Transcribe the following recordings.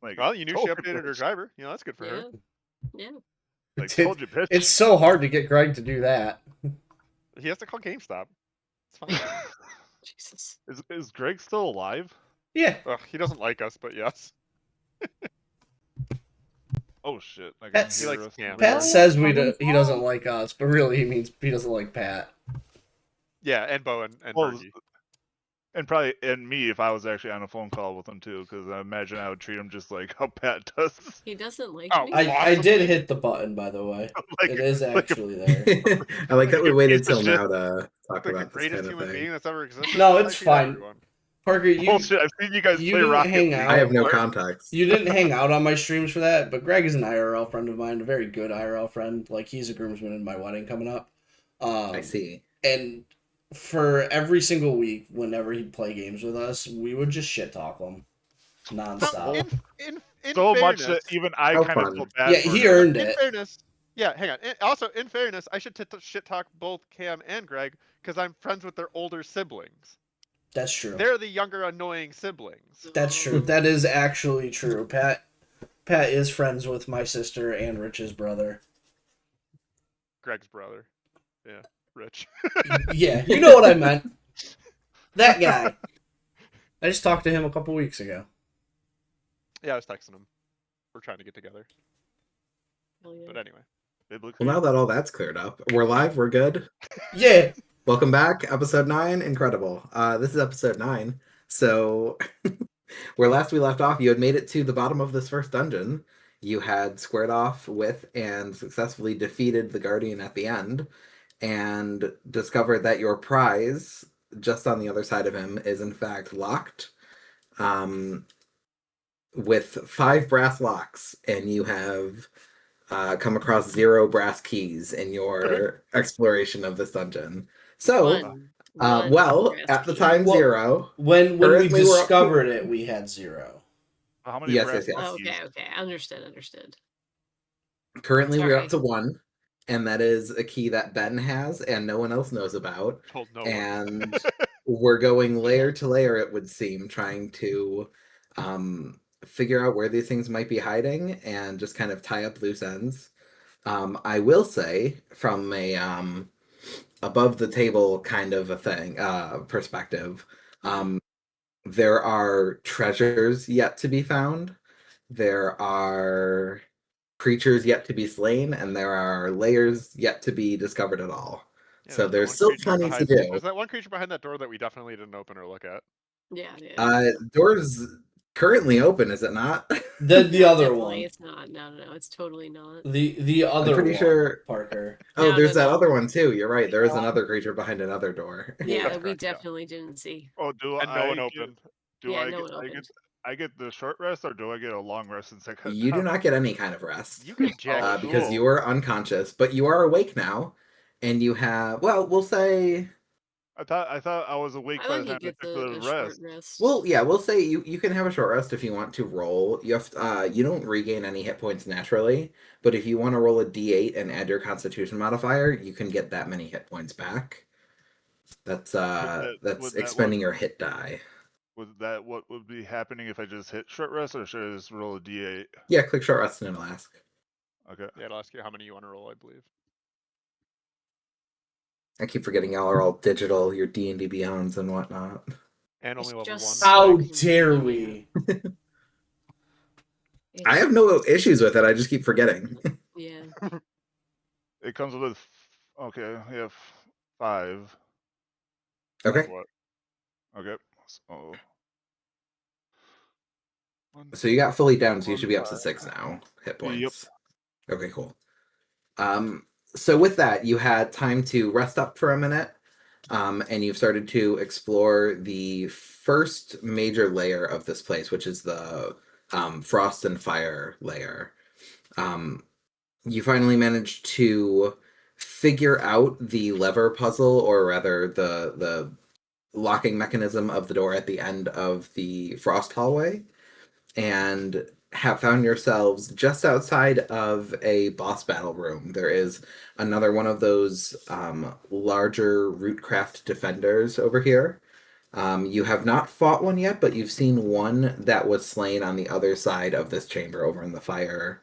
Like, Well, you knew she told you, updated her bitch. driver. That's good for Yeah. her. Yeah. Like, told you, bitch. It's so hard to get Greg to do that. He has to call GameStop. It's fine. Jesus. Is Greg still alive? Yeah. Ugh, he doesn't like us, but yes. Oh shit! I can That's- hear He likes us. Cam. Pat Weird. says he doesn't like us, but really he means he doesn't like Pat. Yeah, and Bowen and Well, Bergie. and me if I was actually on a phone call with him too, because I imagine I would treat him just like how Pat does. He doesn't like Oh, me. I did hit the button, by the way. Like, It is like a- actually there. I like that we waited piece of till shit. now to talk like the about this greatest kind of human thing. being that's ever existed. No, That's it's how I treat fine. everyone. Parker, Bullshit! I've seen you guys you play didn't Rocket hang League. out. I have no Or- context. You didn't hang out on my streams for that, but Greg is an IRL friend of mine, a very good IRL friend. Like, he's a groomsman in my wedding coming up. I see. And for every single week, whenever he'd play games with us, we would just shit talk him nonstop. In So fairness, much that even I How kind of fun. feel bad. Yeah, for he him. earned in it. fairness, yeah, hang on. Also, in fairness, I should shit talk both Cam and Greg because I'm friends with their older siblings. That's true. They're the younger, annoying siblings. That's true. That is actually true. Pat is friends with my sister and Rich's brother. Greg's brother. Yeah, Rich. Yeah, you know what I meant. That guy. I just talked to him a couple weeks ago. Yeah, I was texting him. We're trying to get together. Hell yeah. But anyway. Biblically. Well, now that all that's cleared up, we're live, we're good. Yeah. Welcome back, episode 9, incredible. This is episode 9, so where last we left off, you had made it to the bottom of this first dungeon. You had squared off with and successfully defeated the Guardian at the end, and discovered that your prize, just on the other side of him, is in fact locked, with 5 brass locks, and you have come across 0 brass keys in your exploration of this dungeon. So, One well, brass at the key. time, Well, 0. When we Currently, we're up to- discovered it, we had 0. How many Yes, brass yes, yes. Oh, keys? okay. Understood. Currently, we're up Sorry. to 1, and that is a key that Ben has and no one else knows about. Told no one. And we're going layer to layer, it would seem, trying to figure out where these things might be hiding and just kind of tie up loose ends. I will say, from a above the table kind of a thing perspective, there are treasures yet to be found. There are creatures yet to be slain, and there are layers yet to be discovered at all. Yeah, So that there's one still creature plenty to behind- do. There's that one creature behind that door that we definitely didn't open or look at. Yeah, it is. Door's currently open, is it not? The other Definitely, one. it's not. No, it's totally not. The other pretty one, sure- Parker. Oh, No, there's no, that no. other one too. You're right. There is another creature behind another door. Yeah, That's we correct, yeah. definitely didn't see. Oh, do And I? no one get- opened. Do Yeah, I no get? one opened. I get the short rest, or do I get a long rest since I cut You do down? not get any kind of rest. You get jacked. cool. Because you are unconscious, but you are awake now, and you have, well, we'll say, I thought I was awake I by thought the you time I get took the the short rest. rest. well, yeah, we'll say you can have a short rest if you want to roll. You have you don't regain any hit points naturally, but if you want to roll a d8 and add your Constitution modifier, you can get that many hit points back. That's would that expending work? your hit die. Was that what would be happening if I just hit short rest, or should I just roll a d8? Yeah, click short rest and it'll ask. Okay. Yeah, it'll ask you how many you want to roll, I believe. I keep forgetting y'all are all digital, your D&D Beyonds and whatnot. And It's only level just- 1. How Thanks. dare we? I have no issues with it. I just keep forgetting. Yeah. It comes with. Okay, we have 5. Okay. That's what? Okay. So. So you got fully down, so you should be up to 5. 6 now. Hit points. Yep. Okay, cool. So with that, you had time to rest up for a minute, and you've started to explore the first major layer of this place, which is the frost and fire layer. You finally managed to figure out the lever puzzle, or rather the locking mechanism of the door at the end of the frost hallway, and have found yourselves just outside of a boss battle room. There is another one of those larger Rootcraft defenders over here, You have not fought one yet, but you've seen one that was slain on the other side of this chamber over in the fire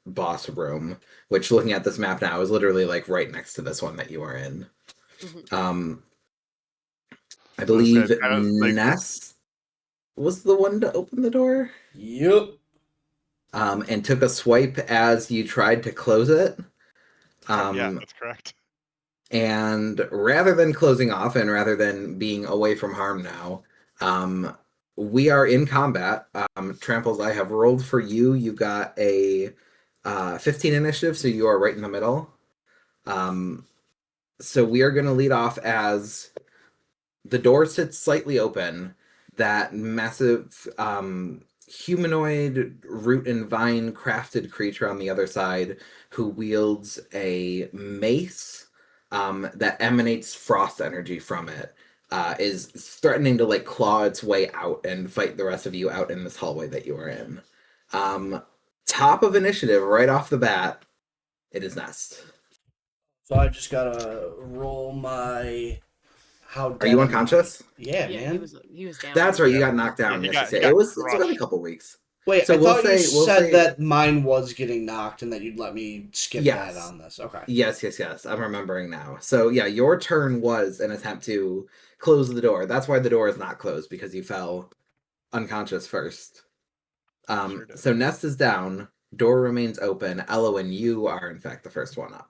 boss room, which looking at this map now is literally like right next to this one that you are in. Mhm. I So it's believe kind of like- Ness was the one to open the door. Yep. And took a swipe as you tried to close it. Yeah, that's correct. And rather than closing off and rather than being away from harm now, we are in combat. Tramples, I have rolled for you. You got a 15 initiative, so you are right in the middle. So we are going to lead off as the door sits slightly open. That massive humanoid root and vine crafted creature on the other side who wields a mace that emanates frost energy from it is threatening to like claw its way out and fight the rest of you out in this hallway that you are in. Top of initiative right off the bat, it is Nest. So I just gotta roll my. How Are you dead am I? unconscious? Yeah, Yeah, man. he was down. That's right, you Yeah. got knocked down. Yeah, Yes, he you got said. It's been a crushed. couple weeks. Wait, So I we'll thought say- you we'll said say- that mine was getting knocked and that you'd let me skip Yes. that on this. Okay. Yes. I'm remembering now. So yeah, your turn was an attempt to close the door. That's why the door is not closed, because you fell unconscious first. Sure did. So Nest is down, door remains open. Elowen, you are in fact the first one up.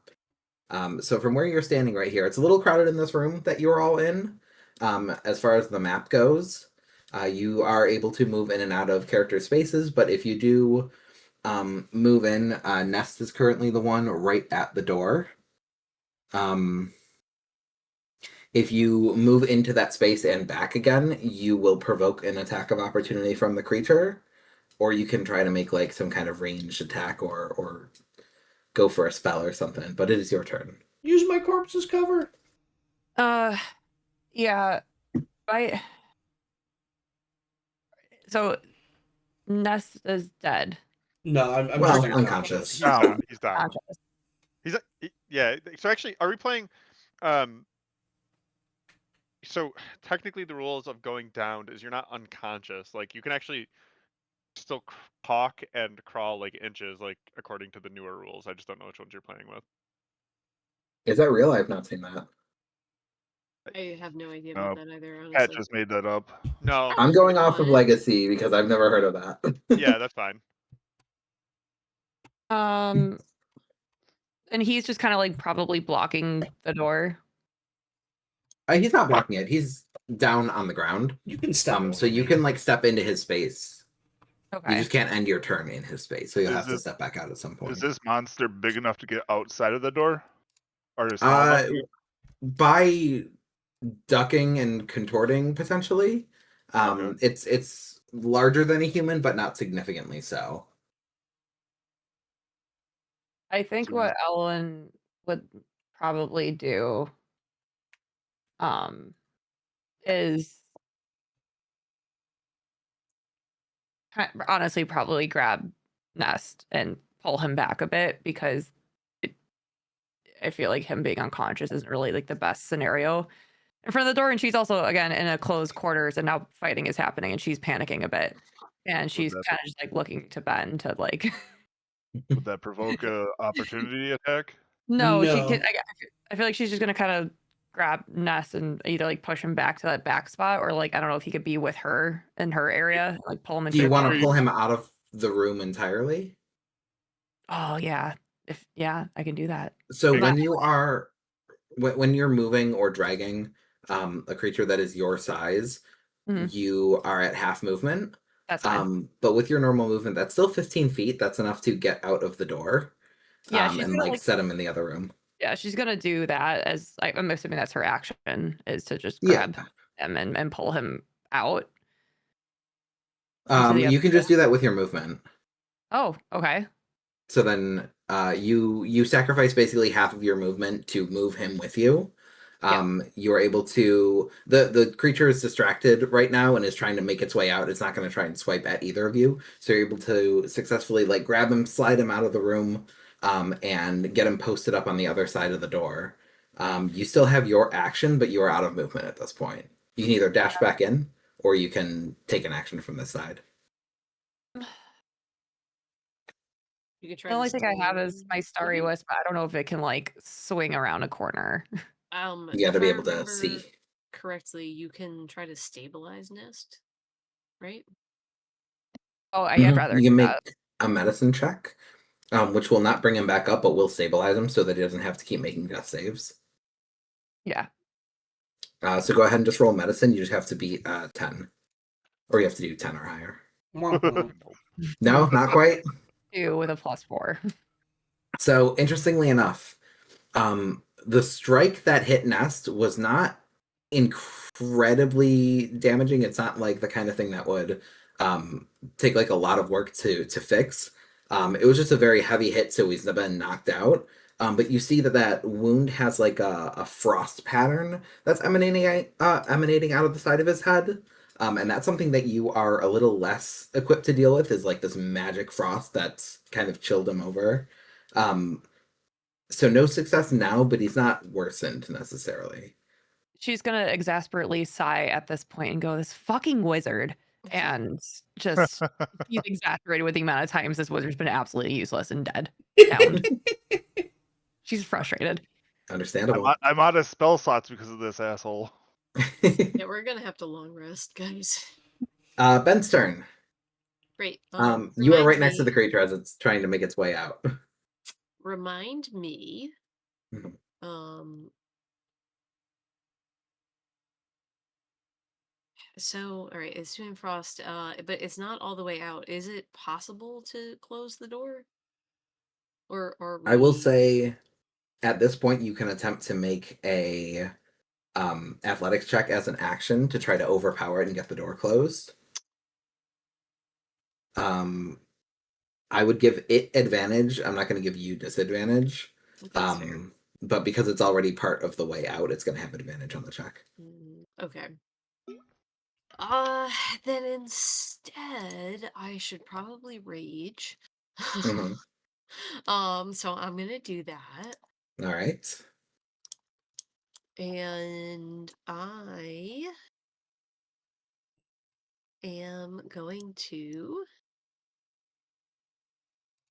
So from where you're standing right here, it's a little crowded in this room that you're all in. As far as the map goes, you are able to move in and out of character spaces, but if you do move in, Nest is currently the one right at the door. If you move into that space and back again, you will provoke an attack of opportunity from the creature, or you can try to make like some kind of ranged attack or go for a spell or something, but it is your turn. Use my corpse as cover. Yeah. So Nest is dead. No, I'm Well, just unconscious. He's down. He's down. Conscious. Yeah. So actually, are we playing? So technically, the rules of going down is you're not unconscious. Like you can actually still talk and crawl like inches, like according to the newer rules. I just don't know which ones you're playing with. Is that real? I've not seen that. I have no idea No, about that either. Pat Honestly, just made that up. No. I'm going off of What? Legacy because I've never heard of that. Yeah, that's fine. And he's just kind of like probably blocking the door. He's not blocking it. He's down on the ground. You can step. So you can like step into his space. Okay. You just can't end your turn in his space, so you'll Is have to this- step back out at some point. Is this monster big enough to get outside of the door? Or is small enough to- By ducking and contorting potentially, Okay. it's larger than a human, but not significantly so. I think So- what Ellen would probably do is honestly probably grab Nest and pull him back a bit, because I feel like him being unconscious isn't really like the best scenario in front of the door. And she's also again in a closed quarters, and now fighting is happening, and she's panicking a bit, and she's that's- kind of just like looking to Ben to like Would that provoke a opportunity attack? no, she No. can. I feel like she's just gonna kind of grab Ness and either like push him back to that back spot, or like I don't know if he could be with her in her area, like pull him into. Do you the want corner. to pull him out of the room entirely? Oh yeah, I can do that. So Okay. when you are when you're moving or dragging a creature that is your size, Mhm. you are at half movement. That's fine. But with your normal movement, that's still 15 feet. That's enough to get out of the door. Yeah, she's and gonna, like like- set him in the other room. Yeah, she's gonna do that as I'm assuming that's her action, is to just Yeah. grab him and pull him out. into the You other can just room. do that with your movement. Oh, okay. So then you sacrifice basically half of your movement to move him with you. You're able to the creature is distracted right now and is trying to make its way out. It's not going to try and swipe at either of you. So you're able to successfully like grab him, slide him out of the room, and get him posted up on the other side of the door. You still have your action, but you are out of movement at this point. You can either dash back in, or you can take an action from this side. You could try The to only thing I have steal- is my Starry Wisp, but I don't know if it can like swing around a corner. You got to if be I able to remember see. correctly, you can try to stabilize Nest, right? Oh, I'd Mhm. rather You can do make that. a medicine check, which will not bring him back up, but will stabilize him so that he doesn't have to keep making death saves. Yeah. So go ahead and just roll medicine. You just have to beat 10. Or you have to do 10 or higher. No, not quite. 2 with a +4. So interestingly enough, the strike that hit Nest was not incredibly damaging. It's not like the kind of thing that would take like a lot of work to fix. It was just a very heavy hit, so he's been knocked out. But you see that wound has like a frost pattern that's emanating out of the side of his head. And that's something that you are a little less equipped to deal with, is like this magic frost that's kind of chilled him over. So no success now, but he's not worsened necessarily. She's gonna exasperately sigh at this point and go, "This fucking wizard," and just he's exasperated with the amount of times this wizard's been absolutely useless and dead. Downed. She's frustrated. Understandable. I'm out of spell slots because of this asshole. Yeah, we're gonna have to long rest, guys. Ben's turn. Great. You are remind right next to the me- creature as it's trying to make its way out. Remind me. Mhm. So, all right, it's doing frost, but it's not all the way out. Is it possible to close the door? Or I will we- say, at this point, you can attempt to make a athletics check as an action to try to overpower it and get the door closed. I would give it advantage. I'm not going to give you disadvantage. That's fair. But because it's already part of the way out, it's going to have advantage on the check. Okay. Then instead, I should probably rage. Mhm. So I'm gonna do that, All right. and I am going to.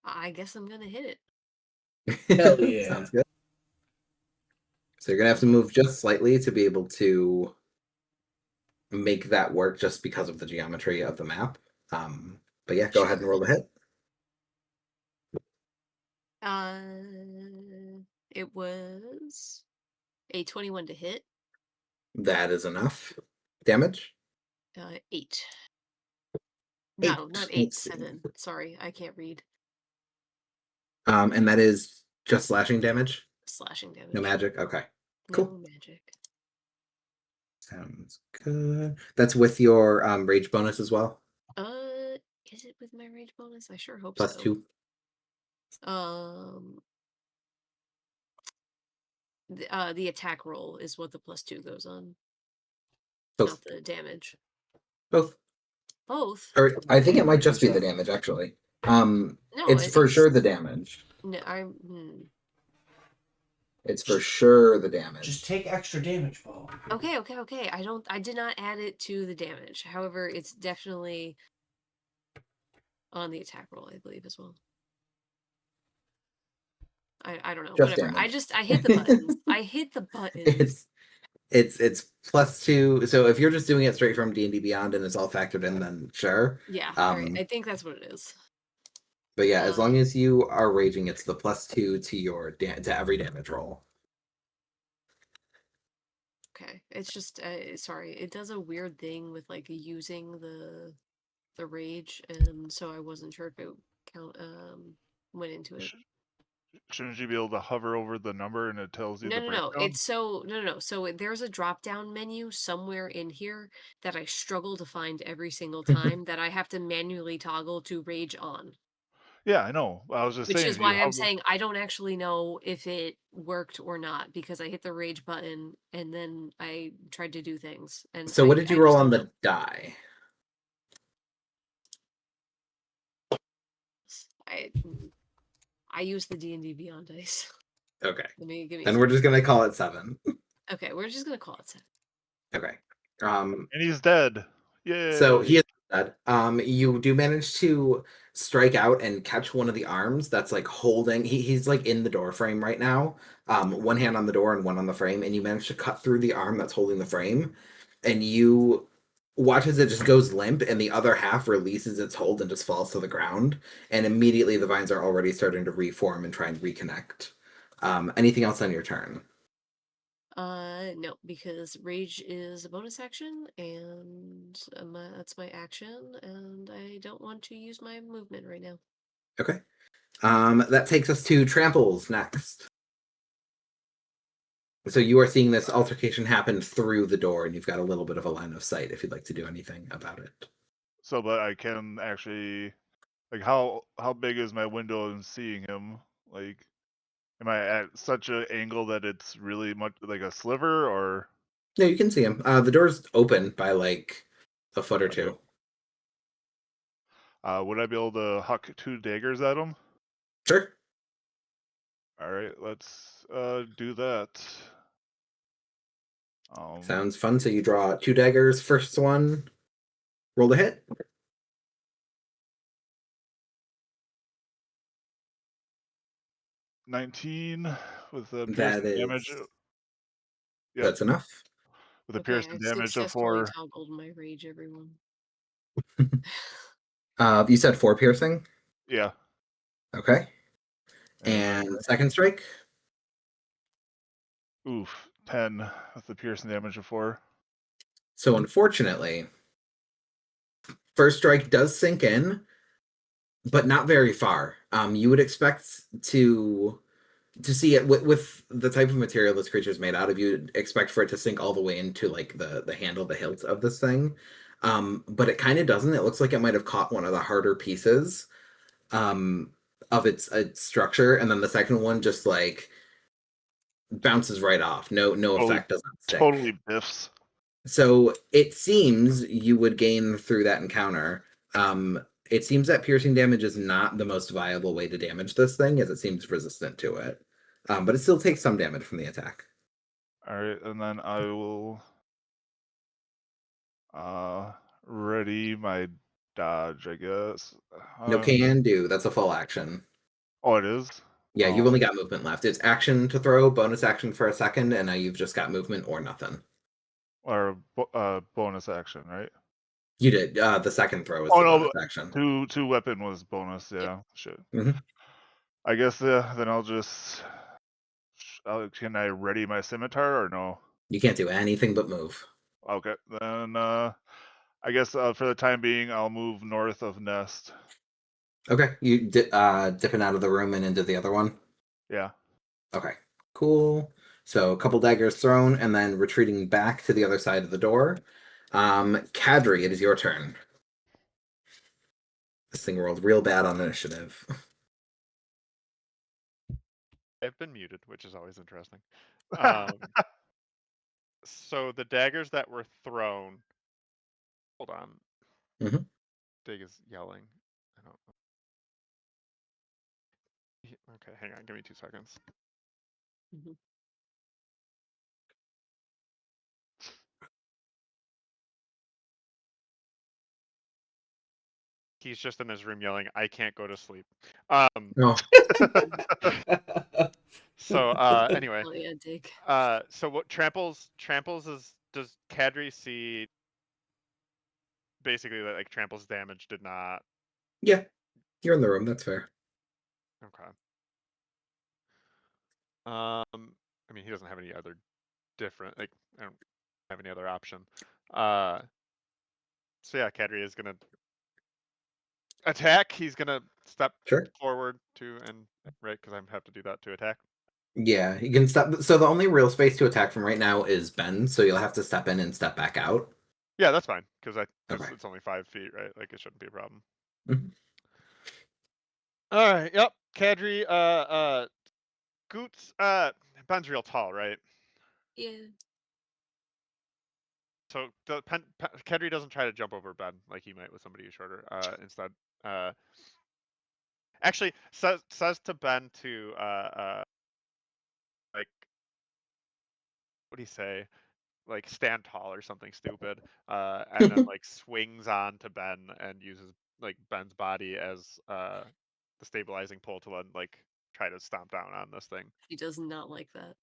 I guess I'm gonna hit it. Hell yeah. Sounds good. So you're going to have to move just slightly to be able to make that work just because of the geometry of the map. But yeah, go ahead and roll the hit. It was a 21 to hit. That is enough damage. 8. No, Eight. not 8, Let's see. 7. Sorry, I can't read. And that is just slashing damage? Slashing damage. No magic? Okay. No Cool. magic. Sounds good. That's with your rage bonus as well? Is it with my rage bonus? I sure hope Plus so. 2. The attack roll is what the +2 goes on. Both. Not the damage. Both. Both? Or I think it might just be the damage, actually. No, it's for sure the damage. No, It's for sure the damage. Just take extra damage, Bo. Okay. I did not add it to the damage. However, it's definitely on the attack roll, I believe, as well. I don't know. Just Whatever. damage. I hit the buttons. I hit the buttons. It's +2. So if you're just doing it straight from D&D Beyond and it's all factored in, then sure. Yeah. All right. I think that's what it is. But yeah, as long as you are raging, it's the +2 to your to every damage roll. Okay. It's just sorry. It does a weird thing with like using the rage, and so I wasn't sure if it went into it. Shouldn't you be able to hover over the number and it tells you the No. breakdown? It's no. So there's a drop down menu somewhere in here that I struggle to find every single time that I have to manually toggle to rage on. Yeah, I know. I was just Which saying. is do you why I'm hover- saying I don't actually know if it worked or not, because I hit the rage button and then I tried to do things. And So what did you roll on don't know. the die? I use the D&D Beyond dice. Okay. Give me And we're just gonna call it 7. Okay, we're just gonna call it 7. Okay. And he's dead. Yay! So he is dead. You do manage to strike out and catch one of the arms that's like holding. He's like in the door frame right now. One hand on the door and one on the frame, and you manage to cut through the arm that's holding the frame, and you watch as it just goes limp, and the other half releases its hold and just falls to the ground. And immediately the vines are already starting to reform and try and reconnect. Anything else on your turn? No, because rage is a bonus action, and that's my action, and I don't want to use my movement right now. Okay. That takes us to Tramples next. So you are seeing this altercation happen through the door, and you've got a little bit of a line of sight if you'd like to do anything about it. So, but I can actually, like, how big is my window in seeing him? Like, am I at such an angle that it's really much like a sliver, or? No, you can see him. The door's open by like a foot or Okay. two. Would I be able to huck 2 daggers at him? Sure. All right, let's do that. Sounds fun. So you draw 2 daggers. First one, roll the hit. 19 with the That piercing damage. is. Yep, That's enough. with a Okay, piercing I've damage of successfully 4. toggled my rage, everyone. You said 4 piercing. Yeah. Okay. And And second strike. oof, 10 with the piercing damage of 4. So unfortunately, first strike does sink in, but not very far. You would expect to see it with the type of material this creature is made out of. You'd expect for it to sink all the way into like the handle, the hilt of this thing, but it kind of doesn't. It looks like it might have caught one of the harder pieces of its structure, and then the second one just like bounces right off. No effect, doesn't stick. Totally biffs. So it seems you would gain through that encounter. It seems that piercing damage is not the most viable way to damage this thing, as it seems resistant to it. But it still takes some damage from the attack. All right, and then I will ready my dodge, I guess. No can do. That's a full action. Oh, it is? Yeah, Oh, you've only got movement left. It's action to throw, bonus action for a second, and now you've just got movement or nothing. or bonus action, right? You did. The second throw is Oh the no, bonus action. two weapon was bonus. Yeah, shit. Mhm. I guess then I'll just. Can I ready my scimitar or no? You can't do anything but move. Okay, then I guess for the time being, I'll move north of Nest. Okay, you dipping out of the room and into the other one. Yeah. Okay, cool. So a couple daggers thrown, and then retreating back to the other side of the door. Kadri, it is your turn. This thing rolled real bad on initiative. I've been muted, which is always interesting. So the daggers that were thrown. Hold on. Mhm. Dig is yelling. I don't. Okay, hang on. Give me 2 seconds. Mhm. He's just in his room yelling, "I can't go to sleep." No. So anyway, Oh yeah, dig. so what tramples is, does Kadri see basically that like tramples damage did not? Yeah, you're in the room. That's fair. Okay. I mean, he doesn't have any other different, like, I don't have any other option. So yeah, Kadri is gonna attack. He's gonna step Sure. forward to, and right, because I have to do that to attack. Yeah, you can step. So the only real space to attack from right now is Ben, so you'll have to step in and step back out. Yeah, that's fine, because Okay. it's only 5 feet, right? Like, it shouldn't be a problem. Mhm. All right. Yep. Kadri. Goots. Ben's real tall, right? Yeah. So Kadri doesn't try to jump over Ben like he might with somebody who's shorter. Instead, actually says to Ben to like, what do you say? like stand tall or something stupid, and then like swings on to Ben and uses like Ben's body as the stabilizing pull to then like try to stomp down on this thing. He does not like that.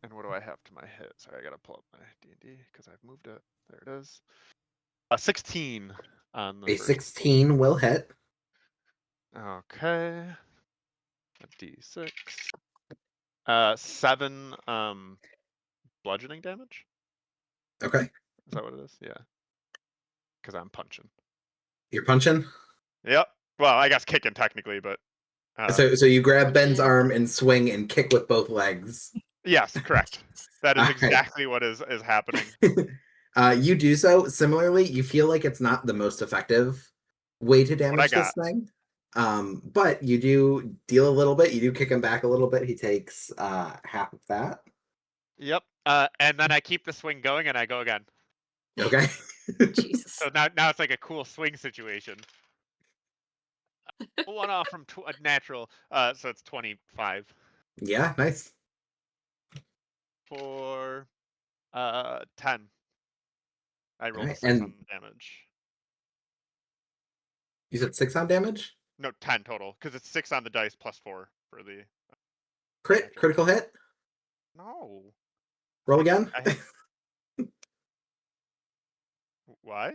And what do I have to my hit? Sorry, I gotta pull up my D&D because I've moved it. There it is. 16 on the A first 16 will hit. Okay. A D6. 7 bludgeoning damage. Okay. Is that what it is? Yeah. Because I'm punching. You're punching? Yep. Well, I guess kicking technically, but So you grab punch Ben's it. arm and swing and kick with both legs. yes, correct. That is All right. exactly what is happening. You do so. Similarly, you feel like it's not the most effective way to damage this thing. But you do deal a little bit. You do kick him back a little bit. He takes half of that. Yep. And then I keep the swing going and I go again. Okay. Jesus. So now it's like a cool swing situation. One off from a natural. So it's 25 Yeah, nice. for 10. I rolled a Alright, 6 and- on damage. You said 6 on damage? No, 10 total, because it's 6 on the dice plus 4 for the Critical hit? No. Roll again? I have... Why?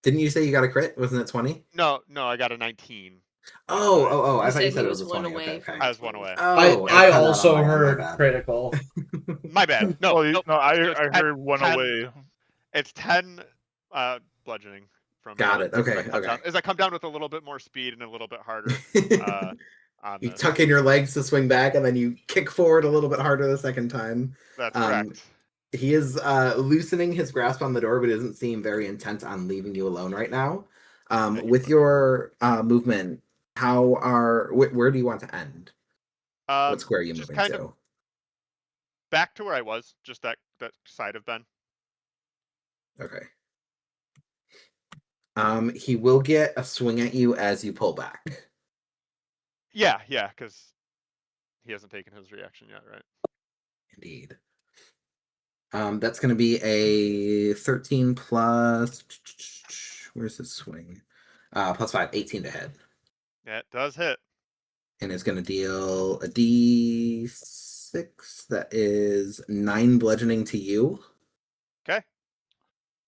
Didn't you say you got a crit? Wasn't it 20? No, I got a 19. Oh, I He thought you said said he it was was a one 20. away Okay, from okay. I was 1 away. Oh, I cut that also on my end, my heard bad. critical. My bad. No, Well, no, I so it's heard 1 10 away. It's 10 bludgeoning from Got me it. Okay, as I come down- okay. as I come down with a little bit more speed and a little bit harder on You this. tuck in your legs to swing back, and then you kick forward a little bit harder the second time. That's correct. He is loosening his grasp on the door, but doesn't seem very intent on leaving you alone right now. With your movement, where do you want to end? What square are you Just moving kind to? of back to where I was, just that side of Ben. Okay. He will get a swing at you as you pull back. Yeah, because he hasn't taken his reaction yet, right? Indeed. That's going to be a 13 plus. Where's his swing? Plus 5, 18 to hit. Yeah, it does hit. And it's going to deal a d6. That is 9 bludgeoning to you. Okay.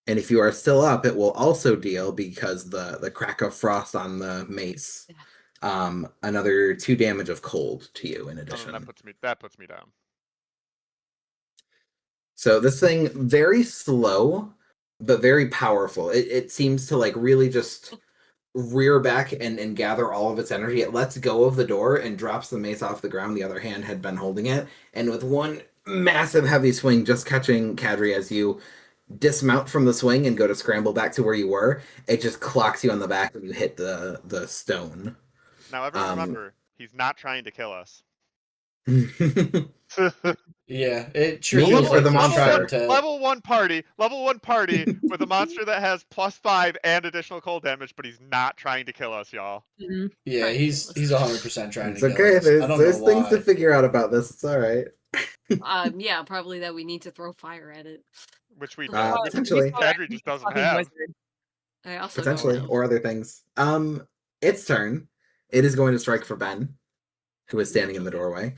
And if you are still up, it will also deal, because the crack of frost on the mace, another 2 damage of cold to you in addition. That puts me down. So this thing, very slow, but very powerful. It seems to like really just rear back and gather all of its energy. It lets go of the door and drops the mace off the ground. The other hand had been holding it. And with one massive heavy swing, just catching Kadri as you dismount from the swing and go to scramble back to where you were, it just clocks you on the back and you hit the stone. Now, everyone remember, he's not trying to kill us. Yeah, it sure Me feels or like the he's monster? trying to. Level 1 party with a monster that has plus 5 and additional cold damage, but he's not trying to kill us, y'all. Mhm. Yeah, Trying to he's kill us. 100% trying It's to kill okay. us. I don't There's know things to why. figure out about this. It's all right. Yeah, probably that we need to throw fire at it. Which we Potentially. Kadri just doesn't Fucking have. wizard. I also Potentially, don't know. or other things. Its turn. It is going to strike for Ben, who is standing in the doorway.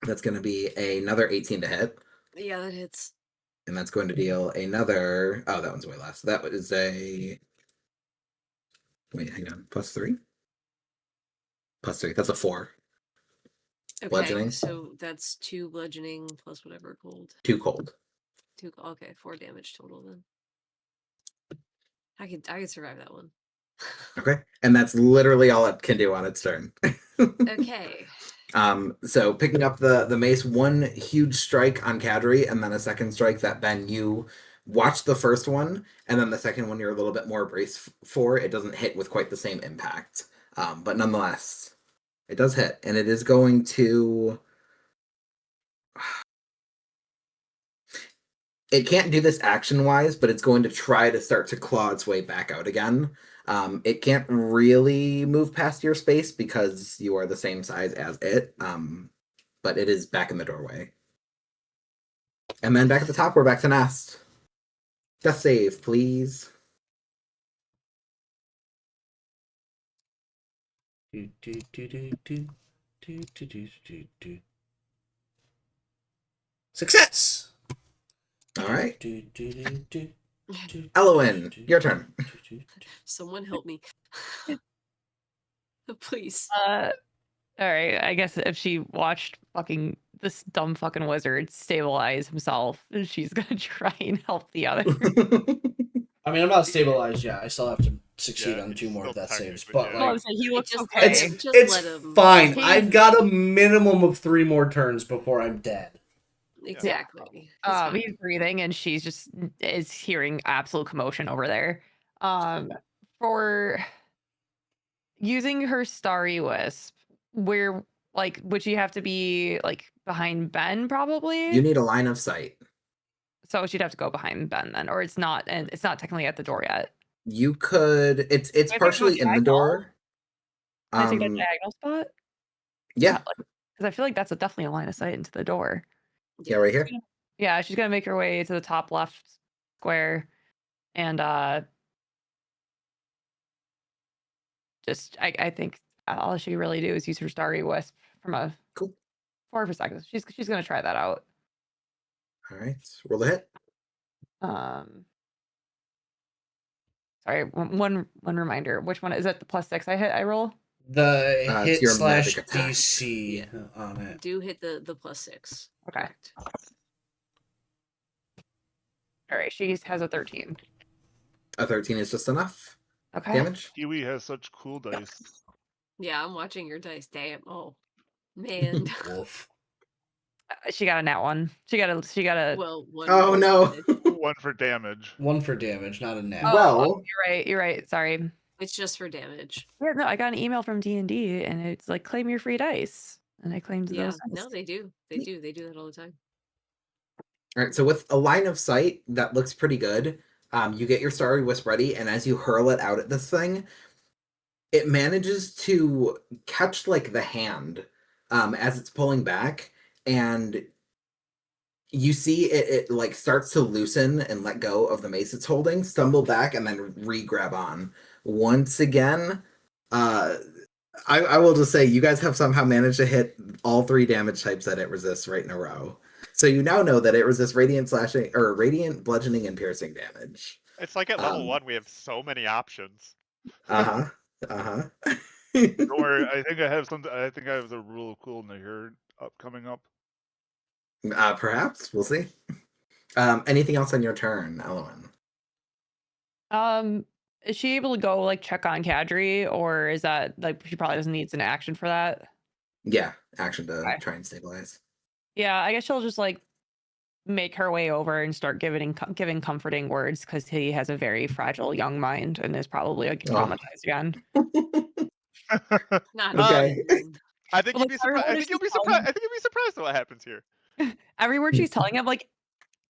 That's going to be another 18 to hit. Yeah, that hits. And that's going to deal another. Oh, that one's way less. That is a. Wait, hang on. +3? +3. That's a 4. Okay, Bludgeoning? so that's 2 bludgeoning plus whatever cold. 2 cold. 2. Okay, 4 damage total then. I could survive that one. Okay. And that's literally all it can do on its turn. Okay. So picking up the mace, one huge strike on Kadri, and then a second strike that Ben, you watched the first one, and then the second one you're a little bit more braced for. It doesn't hit with quite the same impact. But nonetheless, it does hit, and it is going to it can't do this action-wise, but it's going to try to start to claw its way back out again. It can't really move past your space because you are the same size as it, but it is back in the doorway. And then back at the top, we're back to Nest. Death save, please. Success. All right. Elowen, your turn. Someone help me. Please. All right. I guess if she watched fucking this dumb fucking wizard stabilize himself, she's gonna try and help the other. I mean, I'm not stabilized yet. I still have to succeed Yeah, on he's 2 more still death saves. technically- But yeah. Well, I'm like, saying he looks just okay. it's let him. fine. He- I've got a minimum of 3 more turns before I'm dead. Exactly. It's fine. He's breathing, and she's just is hearing absolute commotion over there. For using her starry wisp, where like would she have to be like behind Ben probably? You need a line of sight. So she'd have to go behind Ben then, or it's not, and it's not technically at the door yet. You could. It's Can I take partially the in the diagonal? door. Can I take that diagonal spot? Yeah, Because I feel like that's definitely a line of sight into the door. yeah, right here. Yeah, she's gonna make her way to the top left square, and just I think all she really do is use her starry wisp from a Cool. 4 perspective. She's gonna try that out. All right, roll the hit. Sorry, one reminder. Which one is it? The +6 I roll. The It's hit your / magic attack. DC on it. Do hit the +6. Okay. All right, she has a 13. A 13 is just enough Okay. damage. Kiwi has such cool dice. Yeah, I'm watching your dice. Damn. Oh, man. Wolf. She got a nat 1. She got a. Well, one. Oh no. 1 for damage. 1 for damage, not a net. Oh, Well, You're right. Sorry. It's just for damage. Yeah, no, I got an email from D&D, and it's like claim your free dice, and I claimed Yeah. those. No, they do. They do. They do that all the time. all right. So with a line of sight that looks pretty good, you get your starry wisp ready, and as you hurl it out at this thing, it manages to catch like the hand as it's pulling back, and you see it like starts to loosen and let go of the mace it's holding, stumble back, and then re-grab on. Once again, I will just say you guys have somehow managed to hit all 3 damage types that it resists right in a row. So you now know that it resists radiant slashing or radiant bludgeoning and piercing damage. It's like at level 1 we have so many options. Uh-huh. Uh-huh. Don't worry, I think I have something. I think I have the rule of coolness here coming up. Perhaps we'll see. Anything else on your turn, Elowen? Is she able to go like check on Kadri, or is that like she probably doesn't need an action for that? Yeah, action to Okay. try and stabilize. Yeah, I guess she'll just like make her way over and start giving comforting words because he has a very fragile young mind and is probably like traumatized again. Not Okay. even. I think Well, you'd be like, surprised. I everyone think is you'll be just telling surprised. I think you'll be surprised at what happens here. Every word she's telling him like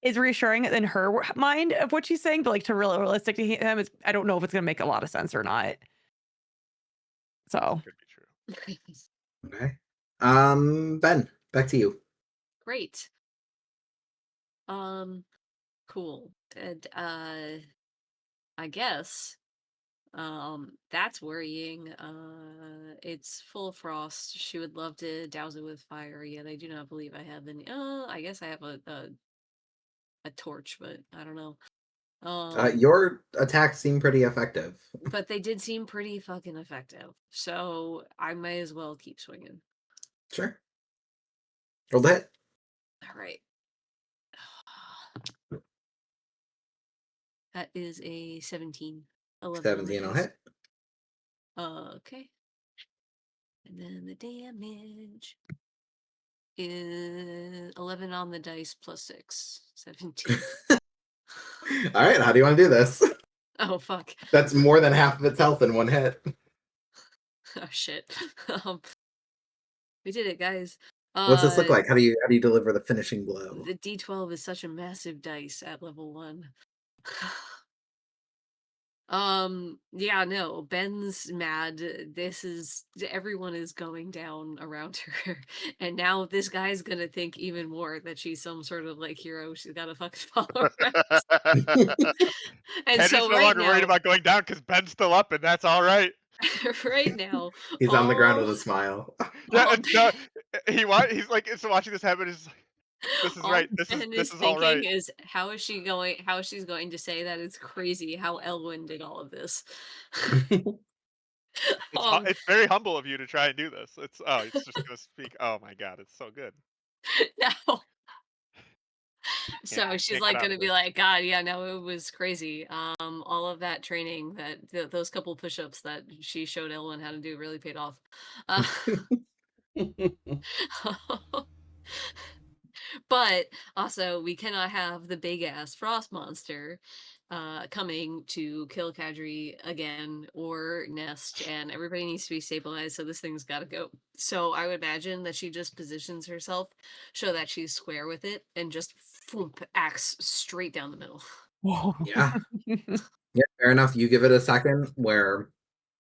is reassuring in her mind of what she's saying, but like to realistic to him, it's, I don't know if it's gonna make a lot of sense or not. So Could be true. Okay. Ben, back to you. Great. Cool. And I guess that's worrying. It's full of frost. She would love to douse it with fire, yet I do not believe I have any. I guess I have a torch, but I don't know. Your attacks seem pretty effective. But they did seem pretty fucking effective, so I may as well keep swinging. Sure. Roll the hit. All right. That is a 17. 11 on the 17 will dice. hit. Okay. And then the damage is 11 on the dice plus 6. 17. All right, how do you want to do this? Oh, fuck. That's more than half of its health in one hit. Oh, shit. We did it, guys. What's this look like? How do you deliver the finishing blow? The D12 is such a massive dice at level 1. Yeah, no, Ben's mad. Everyone is going down around her. And now this guy's gonna think even more that she's some sort of like hero she's gotta fucking follow around. And Kadri's so no right longer worried now, about going down because Ben's still up, and that's all right. right now, He's on the ground all with a smile. Yeah, all and no, he's like, so watching this happen is like, this is all right. This Ben is is all right. thinking is how she's going to say that it's crazy how Elwyn did all of this. It's very humble of you to try and do this. It's just gonna speak. Oh my god, it's so good. No. So I she's can't get like out gonna of be this. like, God, yeah, no, it was crazy. All of that training those couple push-ups that she showed Elwyn how to do really paid off. Uh, but also we cannot have the big ass frost monster coming to kill Kadri again or Nest, and everybody needs to be stabilized, so this thing's gotta go. So I would imagine that she just positions herself so that she's square with it and just axe straight down the middle. Whoa. Yeah. Yeah, fair enough. You give it a second where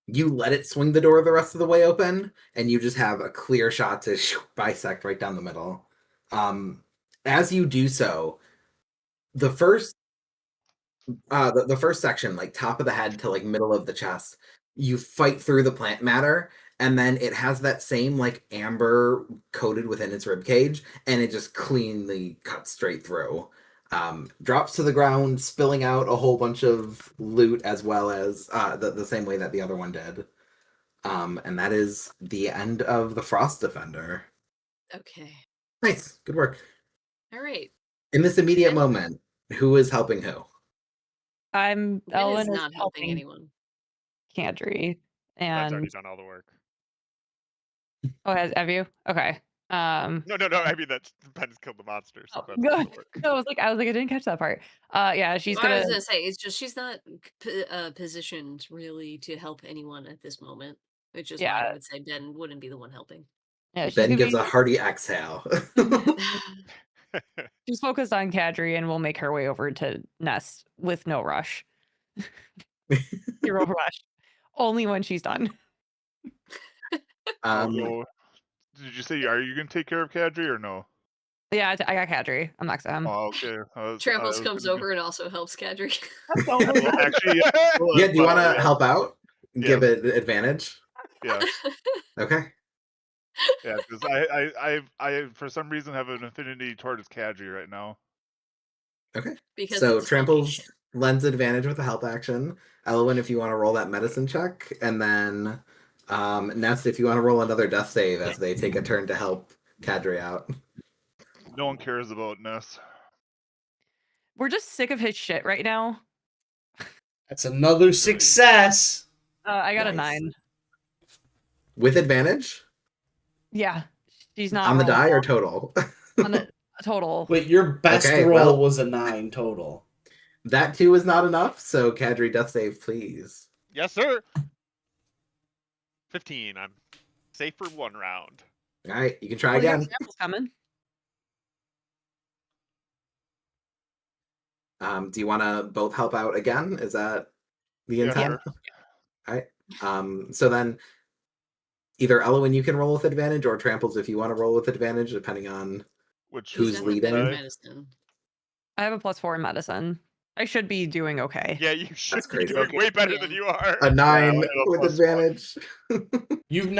you let it swing the door the rest of the way open, and you just have a clear shot to bisect right down the middle. As you do so, the first the first section, like top of the head to like middle of the chest, you fight through the plant matter, and then it has that same like amber coated within its rib cage, and it just cleanly cuts straight through. Drops to the ground, spilling out a whole bunch of loot as well as the same way that the other one did. And that is the end of the Frost Defender. Okay. Nice, good work. All right. In this immediate Ben- moment, who is helping who? Ben Elwyn is is not helping helping anyone. Kadri, Ben's already and done all the work. have you? Okay. No. I mean that's Ben's killed the monster, so Oh, Ben's done the work. no, I was like, I didn't catch that part. Yeah, she's What I was gonna. gonna say, it's just she's not positioned really to help anyone at this moment, which is why I Yeah, would say Ben wouldn't be the one helping. yeah, she's Ben gonna gives a be. hearty exhale. She's focused on Kadri and will make her way over to Nest with no rush. Zero rush. Only when she's done. So, did you say, are you gonna take care of Kadri or no? Yeah, I got Kadri. I'm next to him. Oh, okay. Tramples comes over and also helps Kadri. Well, actually, yeah. Yeah, do you want to yeah. help out? Give Yes. it advantage? Yes. Okay. Yeah, because I for some reason have an affinity towards Kadri right now. Okay. Because So it's funny. Tramples lends advantage with the help action. Elwyn, if you want to roll that medicine check, and then Nest, if you want to roll another death save as they take a turn to help Kadri out. No one cares about Ness. We're just sick of his shit right now. That's another success. I got a Nice. 9. With advantage? Yeah, she's not On the rolling die or well. total? On the total. Wait, your best Okay, roll well- was a 9 total. That too is not enough, so Kadri, death save, please. Yes, sir. 15. I'm safe for one round. All right, you can try Oh, yeah, again. Trample's coming. Do you want to both help out again? Is that the Yeah, intent? sure. All right. So then either Elwyn, you can roll with advantage, or Tramples if you want to roll with advantage, depending on Which Who's He's got the leading? better medicine. I have a +4 in medicine. I should be doing okay. Yeah, you should be crazy. doing Okay. way better Yeah. than you are. a 9 I have a with +1. advantage. You've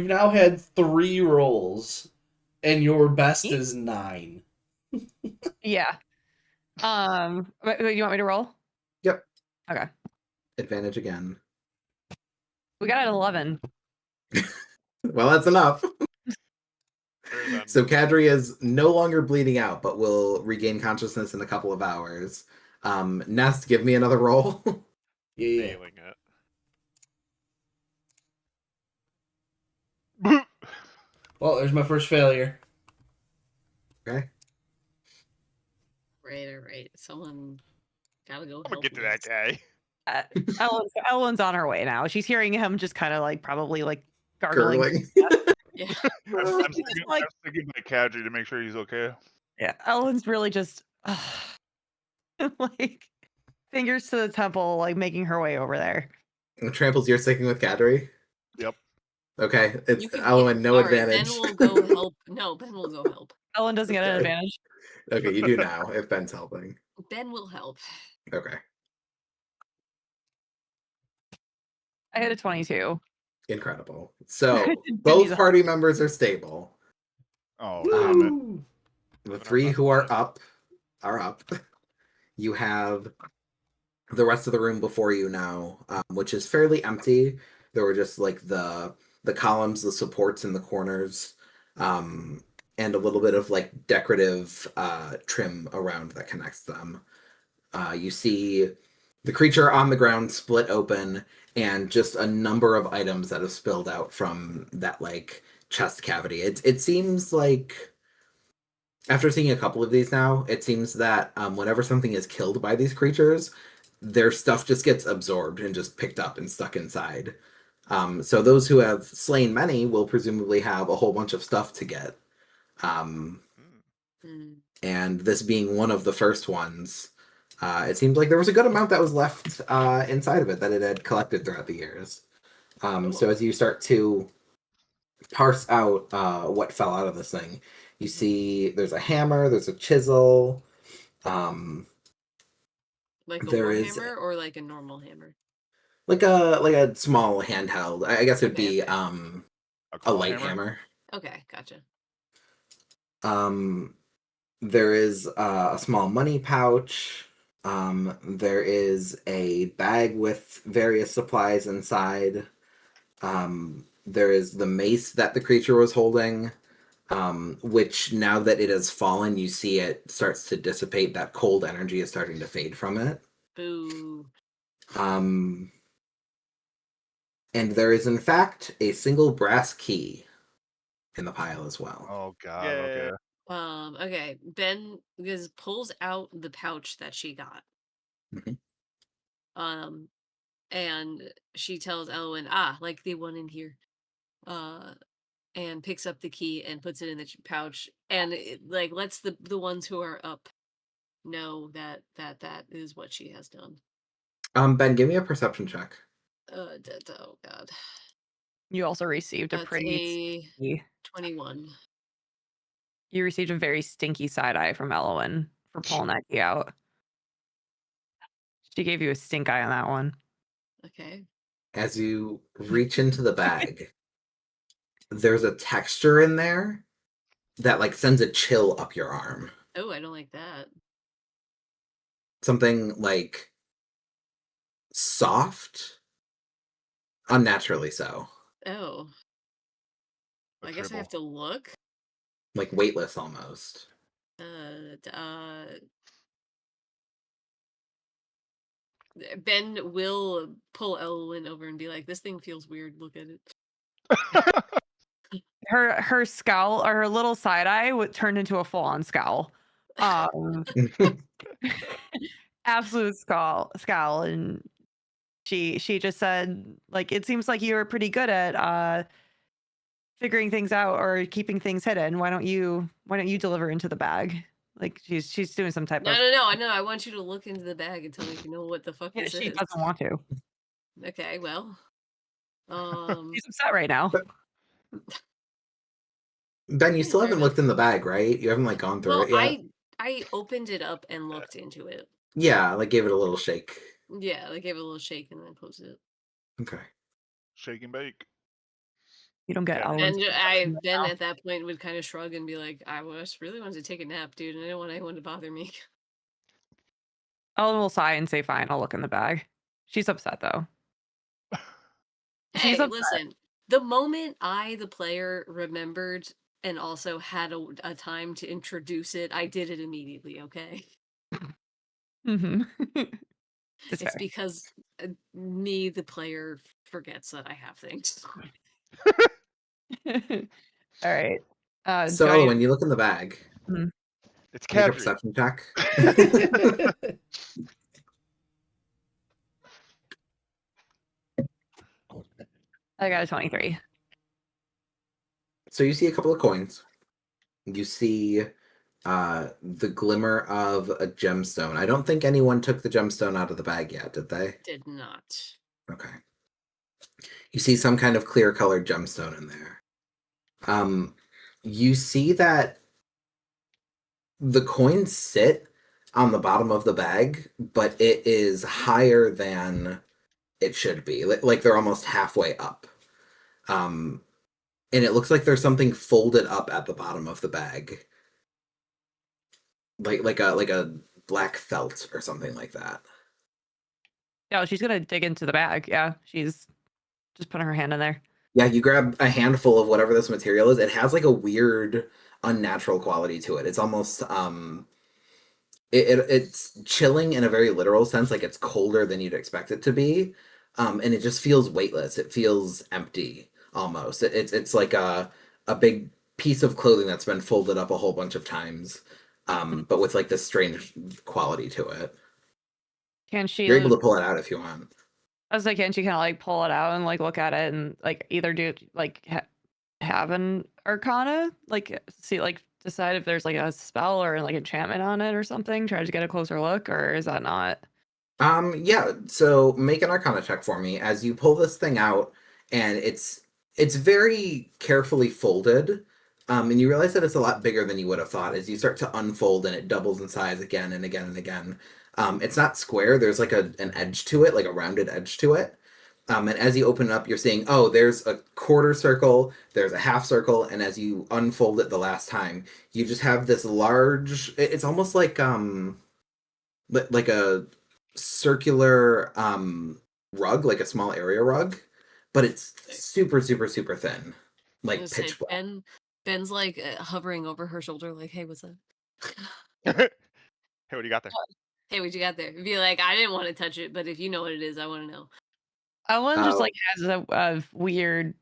now had 3 rolls, and your best Me? is 9. Yeah. Wait, you want me to roll? Yep. Okay. Advantage again. We got an 11. Well, that's enough. Sure, then. So Kadri is no longer bleeding out, but will regain consciousness in a couple of hours. Nest, give me another roll. Yeah. Failing it. Well, there's my first failure. Okay. Right. Someone gotta go I'm gonna help get to that Ness. guy. Ellen's on her way now. She's hearing him just kind of like probably like gargling. Gurgling. Yeah. Like, I'm sticking by Kadri to make sure he's okay. yeah, Ellen's really just like fingers to the temple, like making her way over there. Tramples, you're sticking with Kadri? Yep. Okay, it's You can. Elwyn, no Sorry, advantage. Ben will go help. No, Ben will go help. Ellen doesn't get an Okay. advantage. Okay, you do now, if Ben's helping. Ben will help. Okay. I had a 22. Incredible. So, Didn't need both the party members are stable. Oh, damn it. Woo! The Living our three best who are life. up are up. You have the rest of the room before you now, which is fairly empty. There were just like the columns, the supports in the corners, and a little bit of like decorative trim around that connects them. You see the creature on the ground split open, and just a number of items that have spilled out from that like chest cavity. It seems like, after seeing a couple of these now, it seems that whenever something is killed by these creatures, their stuff just gets absorbed and just picked up and stuck inside. So those who have slain many will presumably have a whole bunch of stuff to get. Um, Hmm. and this being one of the first ones, it seems like there was a good amount that was left inside of it that it had collected throughout the years. So as you start to parse out what fell out of this thing, you see there's a hammer, there's a chisel, Like a there is warhammer or like a normal hammer? like a small handheld. I guess it'd Okay, be okay. A a claw light hammer? hammer. Okay, gotcha. There is a small money pouch. There is a bag with various supplies inside. There is the mace that the creature was holding, which now that it has fallen, you see it starts to dissipate. That cold energy is starting to fade from it. Boo. And there is, in fact, a single brass key in the pile as well. Oh, God, Yeah. okay. Okay. Ben pulls out the pouch that she got. Mhm. And she tells Elwyn, like the one in here. And picks up the key and puts it in the pouch, and it, like, lets the ones who are up know that is what she has done. Ben, give me a perception check. Oh God. You also received a That's pretty. a 21. You received a very stinky side eye from Elwyn for pulling that key out. She gave you a stink eye on that one. Okay. As you reach into the bag, there's a texture in there that like sends a chill up your arm. Oh, I don't like that. Something like soft, unnaturally so, Oh, A I guess I have to look. like weightless almost. Ben will pull Elwyn over and be like, "This thing feels weird. Look at it." Her scowl, or her little side eye, turned into a full on scowl. Absolute scowl, and she just said, like, it seems like you were pretty good at figuring things out or keeping things hidden. Why don't you deliver into the bag? Like, she's doing some type No, of. no. I want you to look into the bag and tell me if you know what the fuck Yeah, this she is. doesn't want to. Okay, well, She's upset right now. Ben, you okay, still fair haven't enough. looked in the bag, right? You haven't like gone through Well, it yet. I opened it up and looked into it. Yeah, like gave it a little shake. Yeah, I gave it a little shake and then closed it. Okay. Shake and bake. You don't get Okay. Elwyn's. And Ben at that point would kind of shrug and be like, "I was really wanted to take a nap, dude, and I didn't want anyone to bother me." Ellen will sigh and say, "Fine, I'll look in the bag." She's upset though. She's Hey, upset. listen. The moment I, the player, remembered and also had a time to introduce it, I did it immediately. Okay. Mm-hmm. It's because me, the player, forgets that I have things. All right. So, Do I need when you look in the bag, It's make a Kadri. perception check. I got a 23. So you see a couple of coins. You see the glimmer of a gemstone. I don't think anyone took the gemstone out of the bag yet, did they? Did not. Okay. You see some kind of clear colored gemstone in there. You see that the coins sit on the bottom of the bag, but it is higher than it should be. Like they're almost halfway up. And it looks like there's something folded up at the bottom of the bag. Like a black felt or something like that. Yeah, she's gonna dig into the bag. Yeah, she's just putting her hand in there. Yeah, you grab a handful of whatever this material is. It has like a weird, unnatural quality to it. It's almost it's chilling in a very literal sense, like it's colder than you'd expect it to be, and it just feels weightless. It feels empty almost. It's like a big piece of clothing that's been folded up a whole bunch of times, but with like this strange quality to it. Can she? You're able to pull it out if you want. I was like, can she kind of like pull it out and like look at it and like either do like have an arcana, like see like decide if there's like a spell or like enchantment on it or something, try to get a closer look, or is that not? Yeah, so make an arcana check for me as you pull this thing out, and it's very carefully folded. And you realize that it's a lot bigger than you would have thought as you start to unfold and it doubles in size again and again and again. It's not square, there's like an edge to it, like a rounded edge to it. And as you open it up, you're seeing, oh, there's a quarter circle, there's a half circle, and as you unfold it the last time, you just have this large, it's almost like a circular rug, like a small area rug, but it's super, super, super thin, I like was gonna pitch say, black. Ben's like hovering over her shoulder, like, "Hey, what's up? Hey, what do you got there? Hey, what you got there?" Be like, "I didn't want to touch it, but if you know what it is, I want to know." Ellen just Uh, like has a weird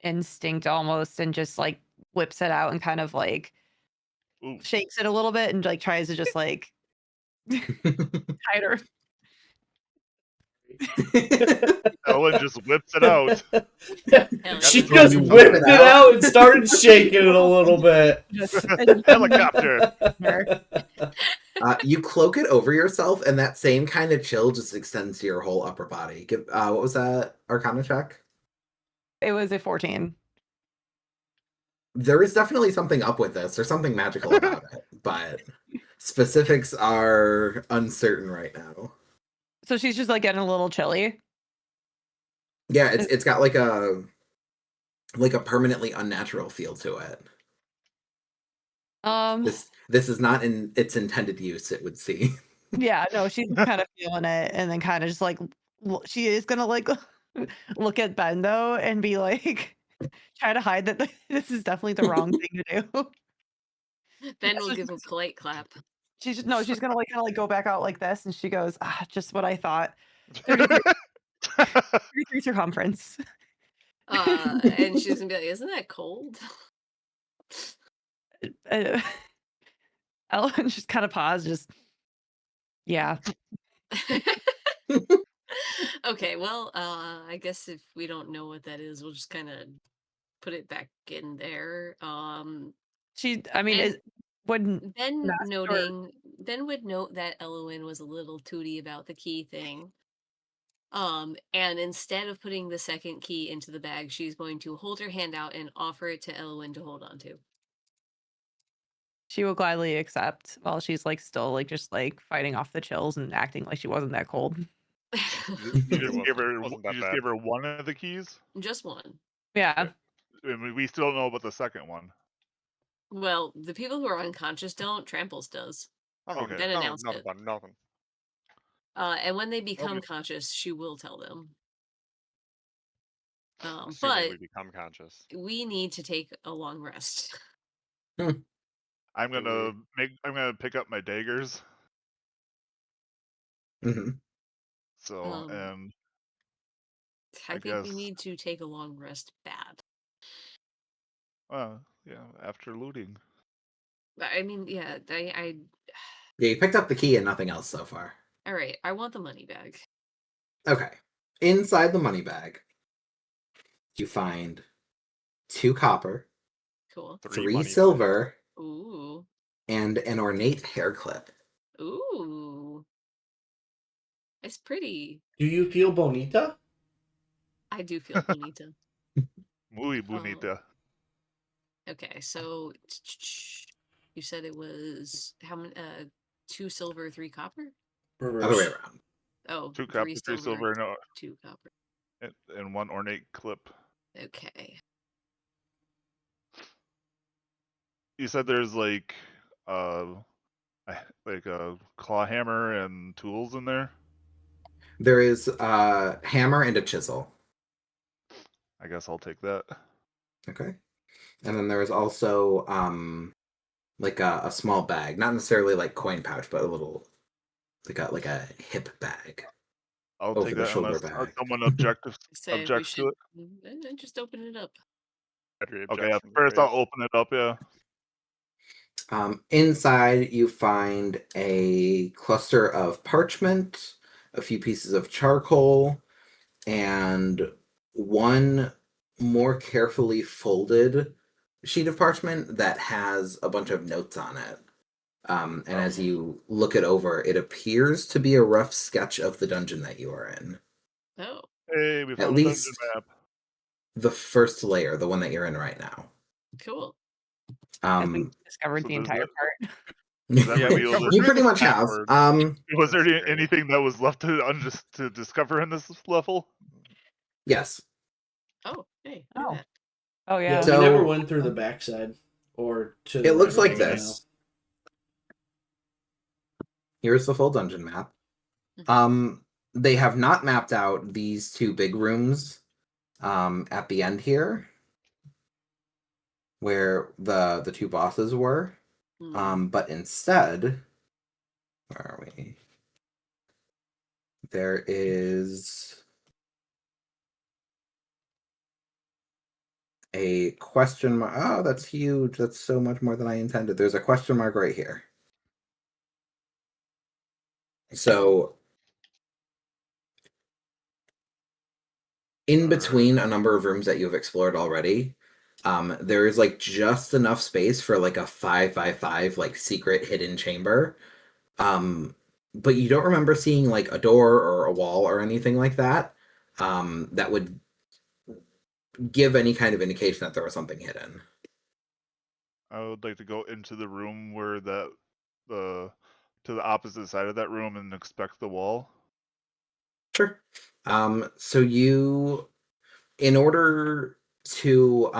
instinct almost and just like whips it out and kind of like Ooh. shakes it a little bit and like tries to just like hide her. Ellen just whips it out. Hell She yeah. just You whip whipped it it out and started shaking it a little bit. Helicopter. You cloak it over yourself, and that same kind of chill just extends to your whole upper body. Give what was that Arcana check? It was a 14. There is definitely something up with this. There's something magical about it, but specifics are uncertain right now. So she's just like getting a little chilly. Yeah, it's got like a permanently unnatural feel to it. This is not in its intended use, it would seem. Yeah, no, she's kind of feeling it and then kind of just like she is gonna like look at Ben though and be like try to hide that this is definitely the wrong thing to do. Ben Yeah, will so give a polite clap. she's gonna like kind of like go back out like this and she goes, just what I thought. 33, 33 circumference. And she's gonna be like, "Isn't that cold?" uh, Ellen just kind of paused, just yeah. Okay, well, I guess if we don't know what that is, we'll just kind of put it back in there. I mean, And it wouldn't Ben Nest or Ben would note that Elowen was a little tooty about the key thing. And instead of putting the second key into the bag, she's going to hold her hand out and offer it to Elowen to hold on to. she will gladly accept while she's like still like just like fighting off the chills and acting like she wasn't that cold. You just gave her. Wasn't You that just bad. gave her one of the keys. Just one. Yeah. I mean, we still don't know about the second one. Well, the people who are unconscious don't. Tramples does. Okay. Ben announced Nothing it. about nothing. And when they become Okay. conscious, she will tell them. Assuming But we become conscious. we need to take a long rest. I'm gonna pick up my daggers. Mm-hmm. So and I think we guess need to take a long rest bad. yeah, after looting. I mean, yeah, I Yeah, you picked up the key and nothing else so far. all right, I want the money bag. Okay. Inside the money bag, you find 2 copper, Cool. 3 money silver, Ooh. and an ornate hair clip. Ooh. It's pretty. Do you feel bonita? I do feel bonita. Muy Um, bonita. Okay, so you said it was how many? 2 silver, 3 copper. Other way Reverse. around. Oh, 2 3 copper, 3 silver, silver, and, 2 copper. and 1 ornate clip. Okay. You said there's like a claw hammer and tools in there. There is a hammer and a chisel. I guess I'll take that. Okay. And then there's also like a small bag, not necessarily like coin pouch, but a little like a hip bag. I'll Over take the that shoulder unless bag. someone Say we objects to should it. just open it up. Battery Okay, yeah, objection first raised. I'll open it up. Yeah. Inside, you find a cluster of parchment, a few pieces of charcoal, and one more carefully folded sheet of parchment that has a bunch of notes on it. And as you look it over, it appears to be a rough sketch of the dungeon that you are in. Oh. Hey, we At found a dungeon least map. the first layer, the one that you're in right now. Cool. As we Um, discovered So the there's entire that. part. That Yeah, might we be a covered little. you pretty much have. password. Was there That's great. anything that was left to discover in this level? Yes. Oh, hey, look Oh. at that. Oh Yeah, yeah. we never So- went through the backside or to the It looks like right now. this. Here's the full dungeon map. Mhm. They have not mapped out these 2 big rooms at the end here, where the 2 bosses were. But instead, where are we? There is a question mark. Oh, that's huge. That's so much more than I intended. There's a question mark right here. So in between a number of rooms that you've explored already, there is like just enough space for like a 5x5 like secret hidden chamber. But you don't remember seeing like a door or a wall or anything like that. That would give any kind of indication that there was something hidden. I would like to go into the room where to the opposite side of that room and inspect the wall. Sure. So you, in order to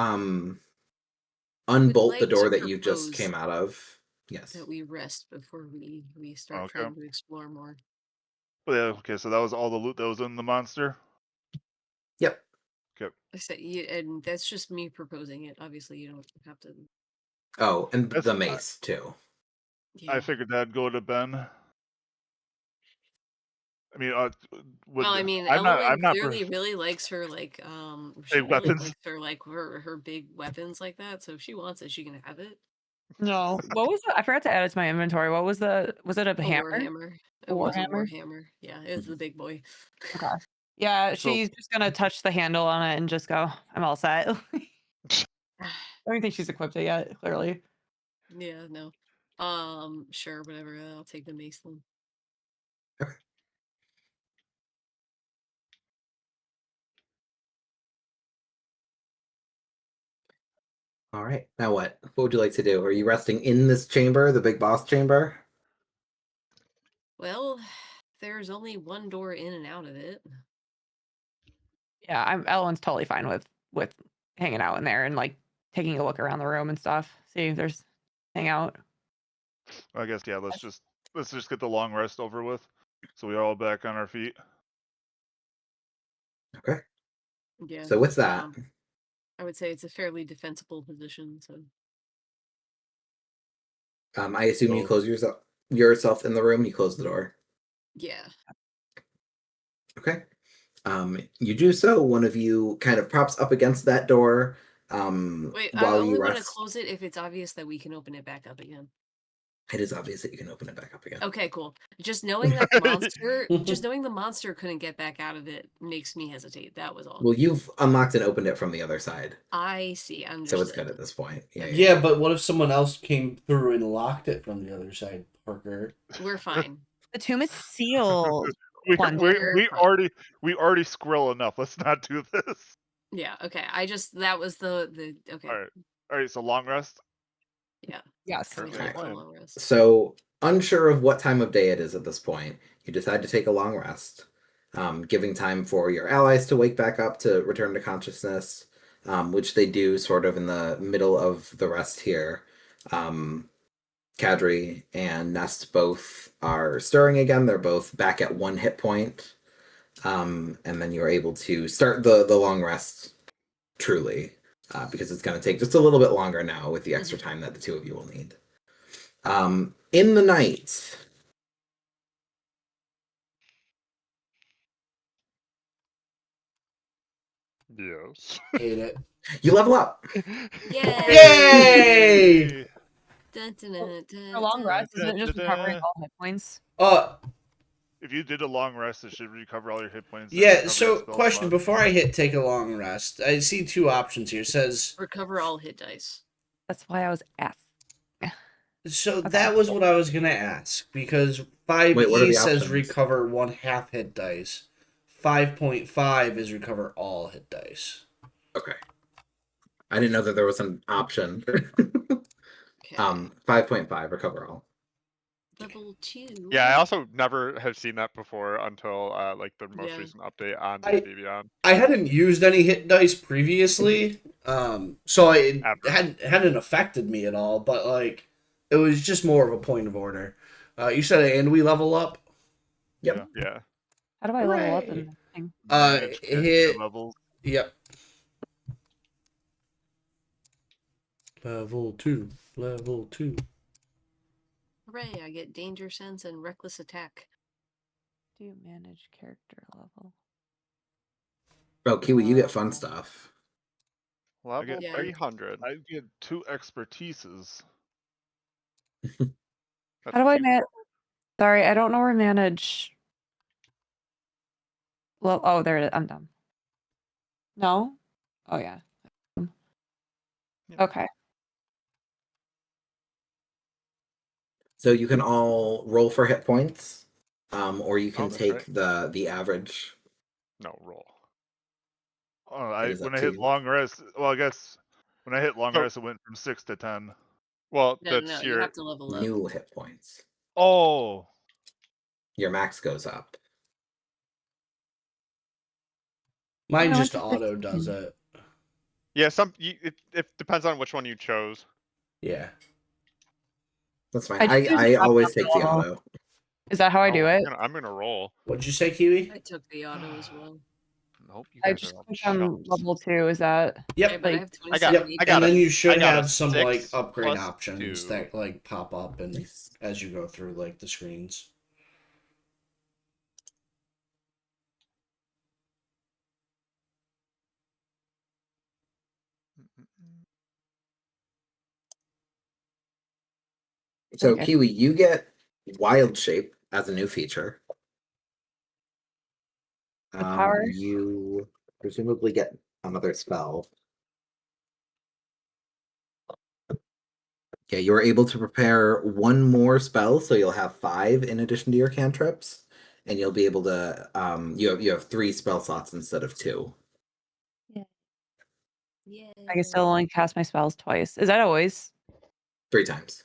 unbolt the like door to that you just propose came out of, yes. that we rest before we start Okay. trying to explore more. But yeah, okay, so that was all the loot that was in the monster. Yep. Okay. I said, and that's just me proposing it. Obviously, you don't have to. Oh, and That's the mace too. Yeah. I figured that'd go to Ben. I mean, Well, I mean, I'm Elowen not clearly really likes her she big really weapons. likes her big weapons like that. So if she wants it, she can have it. No. What was I forgot to add it to my inventory. What was was it a A hammer? warhammer. A It was a warhammer? warhammer. Yeah, it's the big boy. Okay. Yeah, So- she's just gonna touch the handle on it and just go, I'm all set. I don't think she's equipped it yet, clearly. Yeah, no. Sure, whatever. I'll take the mace then. All right. Now what? What would you like to do? Are you resting in this chamber, the big boss chamber? Well, there's only one door in and out of it. Yeah, Ellen's totally fine with hanging out in there and like taking a look around the room and stuff. See if there's hang out. I guess yeah. Let's just get the long rest over with, so we're all back on our feet. Okay. Yeah. So with that, I would say it's a fairly defensible position. So I assume you close yourself in the room. You close the door. yeah. Okay. You do so. One of you kind of props up against that door. Wait, I While only you want to rest. close it if it's obvious that we can open it back up again. It is obvious that you can open it back up again. Okay, cool. Just knowing that the monster couldn't get back out of it makes me hesitate. That was all. Well, you've unlocked and opened it from the other side, I see. Understood. so it's good at this point. Yeah. Yeah, but what if someone else came through and locked it from the other side, Parker? We're fine. The tomb is sealed. We We're fine. already squirrel enough. Let's not do this. Yeah. Okay. That was the okay. All right. So long rest. Yeah. Yes. Currently Okay. playing. Long rest. So, unsure of what time of day it is at this point, you decide to take a long rest, giving time for your allies to wake back up to return to consciousness, which they do sort of in the middle of the rest here. Kadri and Nest both are stirring again. They're both back at 1 hit point. And then you're able to start the long rest truly, because it's going to take just a little bit longer now with the extra time that the two of you will need. In the night, Yes. Hate it. you level up. Yay! Dun, dun, dun, dun, A long dun. rest isn't it just recovering all hit points? If you did a long rest, it should recover all your hit points. and Yeah, recover so your spell question, slot. before I hit take a long rest, I see 2 options here. It says, Recover all hit dice. That's why I was asked. so Okay. that was what I was going to ask, because Wait, what are 5e the says options? recover 1/2 hit dice. 5.5 is recover all hit dice. Okay. I didn't know that there was an option. Okay. 5.5 recover all. Level 2. Yeah, I also never have seen that before until like the most Yeah. recent update on I- D&D Beyond. I hadn't used any hit dice previously, so it Ever. hadn't affected me at all, but like it was just more of a point of order. You said, and we level up? Yep. Yeah. How do I level up Hooray. in this thing? Manage character hit. levels. Yep. Level 2. Level 2. Hooray! I get danger sense and reckless attack. Do you manage character level? Oh, Kiwi, you get fun stuff. Level Yeah. 300. I get 2 expertises. That's How do I cute. manage? Sorry, I don't know where manage. Well, oh, there it is. I'm done. No? Oh, yeah. Yep. Okay. So you can all roll for hit points, or you can Oh, that's take right. the average. No, roll. Oh, It is when up I to hit you. long rest, well, I guess when I hit long So- rest, it went from 6 to 10. Well, No, that's you your have to level up. New hit points. Oh, Your max goes up. Mine No, just it's auto does 15. it. yeah. It depends on which one you chose. Yeah. That's fine. I just use I the always auto take the level. auto. Is that how I do Oh, it? I'm gonna roll. What'd you say, Kiwi? I took the auto as well. Nope, you I guys just are all click on chumps. level 2. Is that Yep. Okay, but I like have I got- 27 Yep. I got And a then you s- should I got a have some like 6 upgrade plus options 2. that like pop up and Nice. as you go through like the screens. So Okay. Kiwi, you get Wild Shape as a new feature. The power? You presumably get another spell. Yeah, you're able to prepare 1 more spell, so you'll have 5 in addition to your cantrips, and you'll be able to. You have 3 spell slots instead of 2. Yeah. I can still only cast my spells twice. Is that always? 3 times.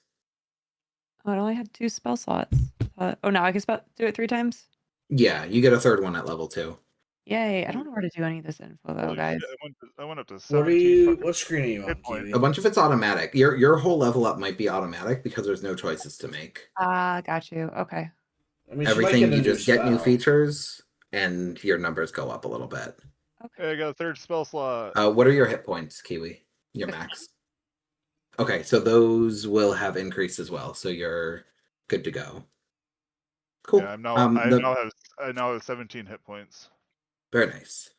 Oh, it only had 2 spell slots. Oh, now I can do it 3 times? Yeah, you get a 3rd one at level 2. Yay. I don't know where to do any of this info, though, holy guys. shit! I went up to What 17 fucking what screen are you on, hit points. Kiwi? A bunch of it's automatic. Your whole level up might be automatic because there's no choices to make. Ah, got you. Okay. I mean, she might Everything get a you new just get new spell. features, and your numbers go up a little bit. Hey, I got a 3rd spell slot. What are your hit points, Kiwi? Your max. Okay, so those will have increased as well, so you're good to go. Cool. Yeah, I now have 17 hit points. Very nice.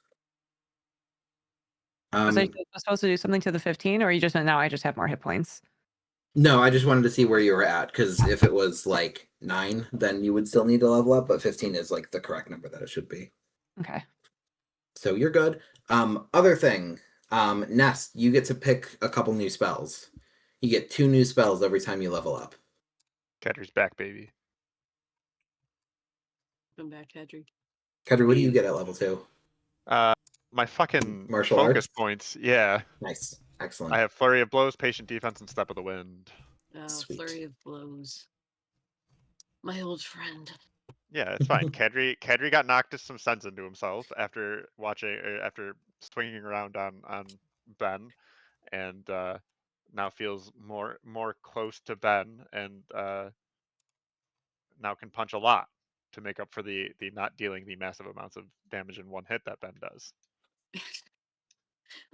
Was I supposed to do something to the 15, or you just meant now I just have more hit points? No, I just wanted to see where you were at, because if it was like 9, then you would still need to level up, but 15 is like the correct number that it should be. Okay. So you're good. Other thing, Nest, you get to pick a couple new spells. You get 2 new spells every time you level up. Kedri's back, baby. Come back, Hedrick. Kedri, what do you get at level 2? My fucking Martial focus arts? points. Yeah. Nice. Excellent. I have Flurry of Blows, Patient Defense, and Step of the Wind. Sweet. Flurry of blows. My old friend. Yeah, it's fine. Kedri got knocked some sense into himself after after swinging around on Ben, and now feels more close to Ben, and now can punch a lot to make up for the not dealing the massive amounts of damage in one hit that Ben does.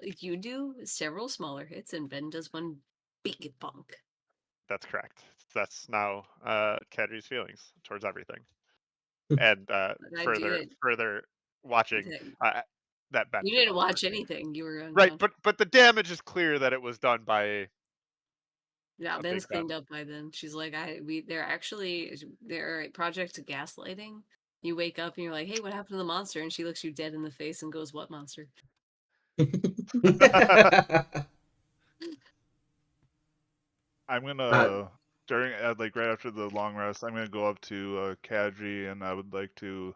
Like you do several smaller hits, and Ben does one big punk. That's correct. That's now Kedri's feelings towards everything, and I do it. further watching that Ben. You didn't watch anything. You were right, unconscious. but the damage is clear that it was done by. Yeah, a Ben's big Ben. cleaned up by then. She's like, they're Project Gaslighting. You wake up and you're like, hey, what happened to the monster? And she looks you dead in the face and goes, what monster? I'm gonna during like right after the long rest, I'm gonna go up to Kadri, and I would like to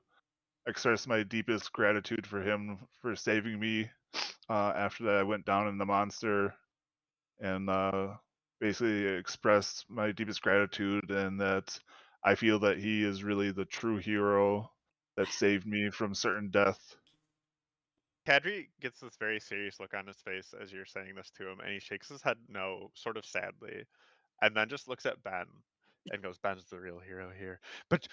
express my deepest gratitude for him for saving me after that I went down in the monster, and basically expressed my deepest gratitude, and that I feel that he is really the true hero that saved me from certain death. Kadri gets this very serious look on his face as you're saying this to him, and he shakes his head no, sort of sadly, and then just looks at Ben and goes, "Ben's the real hero here." But,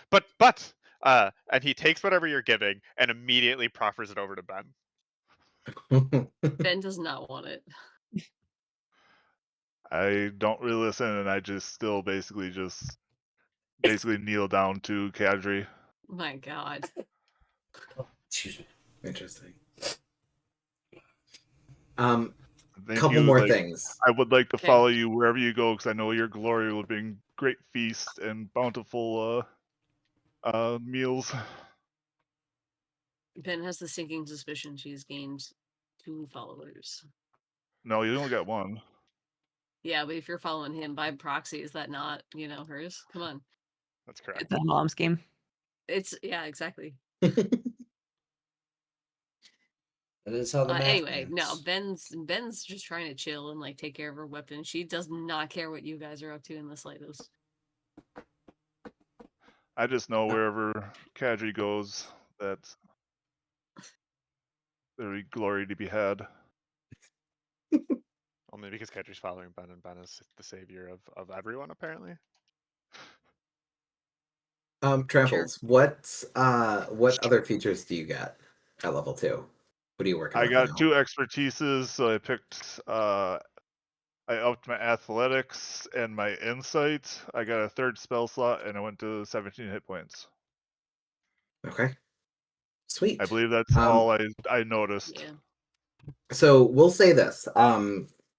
and he takes whatever you're giving and immediately proffers it over to Ben. Ben does not want it. I don't really listen, and I just still basically kneel down to Kadri. My God. Excuse me. Interesting. Thank Couple you. more Like, things. I would like to Okay. follow you wherever you go, because I know your glory will bring great feasts and bountiful meals. Ben has the sinking suspicion she's gained 2 followers. No, you only got 1. Yeah, but if you're following him by proxy, is that not, hers? Come on. That's correct. It's a mom scheme. Yeah, exactly. That is how the math Anyway, works. no, Ben's just trying to chill and like take care of her weapon. She does not care what you guys are up to in the slightest. I just know wherever Kadri goes, that there be glory to be had. Only because Kadri's following Ben, and Ben is the savior of everyone, apparently. Tramples. What other features do you get at level 2? What are you working I with got now? 2 expertises, so I picked I upped my athletics and my insight. I got a 3rd spell slot, and I went to 17 hit points. Okay. Sweet. I believe that's all I noticed. Yeah. So we'll say this.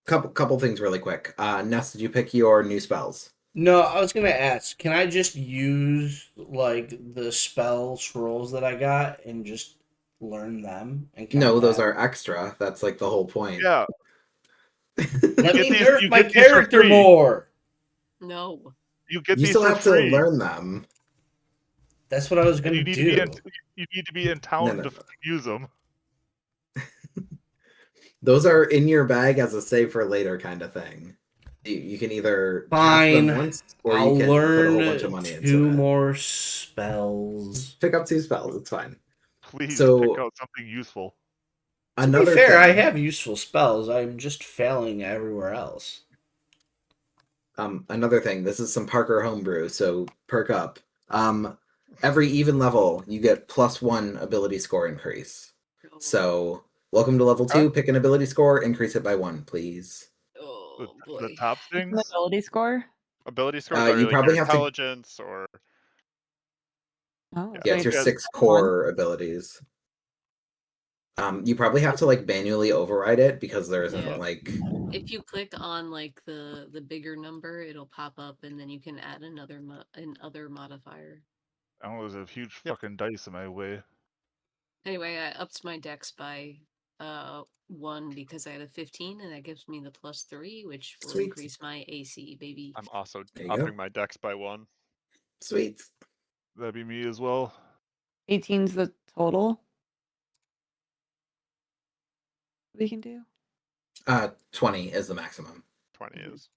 Couple things really quick. Ness, did you pick your new spells? No, I was gonna ask, can I just use like the spell scrolls that I got and just learn them and count No, those that? are extra. That's like the whole point. Yeah. Let me nerf you my get these for character free. more. No. You get You these still for have free. to learn them. That's what I was And gonna you need do. you need to be in town No. to use them. Those are in your bag as a save for later kind of thing. You can either cast Fine. them once, or I'll you can put a whole bunch of learn money into 2 it. more spells. Pick up 2 spells. It's fine. Please So- pick out something useful. To be Another fair, thing, I have useful spells. I'm just failing everywhere else. Another thing. This is some Parker homebrew, so perk up. Every even level, you get +1 ability score increase. So, welcome to level 2. Pick an ability score, increase it by 1, please. Oh The boy. top things. Ability score. Ability scores You are like probably your have to- intelligence or Oh, Yeah, it's your Yeah. 6 core abilities. You probably have to like manually override it because there isn't Yeah. like. If you click on like the bigger number, it'll pop up, and then you can add another modifier. I don't know, there's a huge Yep. fucking dice in my way. Anyway, I upped my dex by 1 because I had a 15, and that gives me the +3, which will Sweet. increase my AC, baby. I'm also There you go. upping my dex by 1. Sweet. That'd be me as well. 18's the total we can do. 20 is the maximum. 20 is.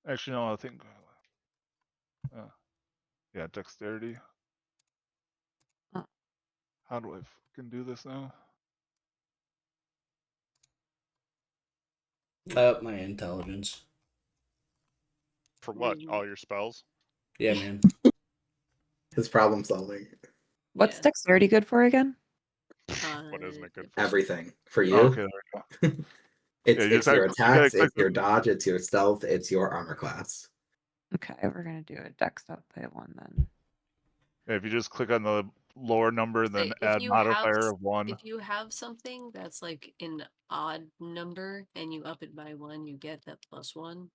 Actually, no, I think. Yeah, dexterity. Huh. How do I fucking do this now? Up my intelligence. For what? Ooh. All your spells? Yeah, man. His problem solving. What's Yeah. dexterity good for again? What isn't it good for? Everything for you. Oh, okay, there we go. It's Yeah, you it's just your you gotta attacks, click it's your dodge, it's your stealth, it's your armor class. Okay, we're gonna do a dex up by 1 then. Yeah, if you just click on the lower number, then If add you have modifier of 1. If you have something that's like an odd number and you up it by 1, you get that +1.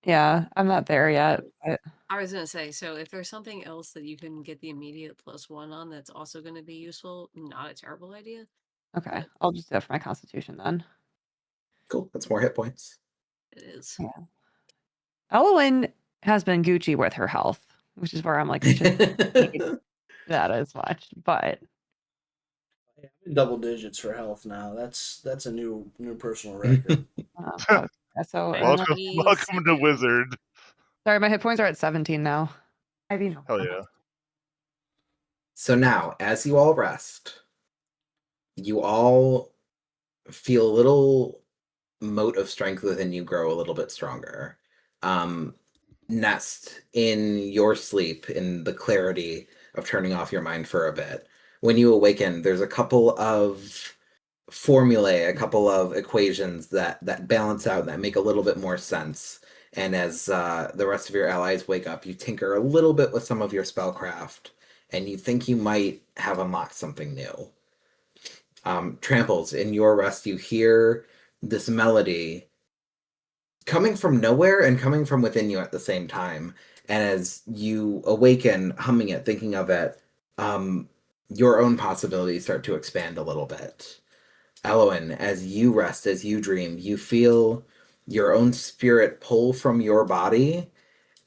Yeah, I'm not there yet. But I was gonna say, so if there's something else that you can get the immediate +1 on, that's also gonna be useful. Not a terrible idea. okay, But I'll just do it for my constitution then. Cool. That's more hit points. it is. Yeah. Elowen has been Gucci with her health, which is where I'm like, we shouldn't need that as much. But I'm in double digits for health now. That's a new personal record. okay, so and then Welcome, Nice. welcome to Wizard. sorry, my hit points are at 17 now. I mean, Hell yeah. So now, as you all rest, you all feel a little mote of strength within you grow a little bit stronger. Nest in your sleep, in the clarity of turning off your mind for a bit. When you awaken, there's a couple of formulae, a couple of equations that balance out, that make a little bit more sense. And as the rest of your allies wake up, you tinker a little bit with some of your spellcraft, and you think you might have unlocked something new. Tramples, in your rest, you hear this melody coming from nowhere and coming from within you at the same time. And as you awaken, humming it, thinking of it, your own possibilities start to expand a little bit. Elowen, as you rest, as you dream, you feel your own spirit pull from your body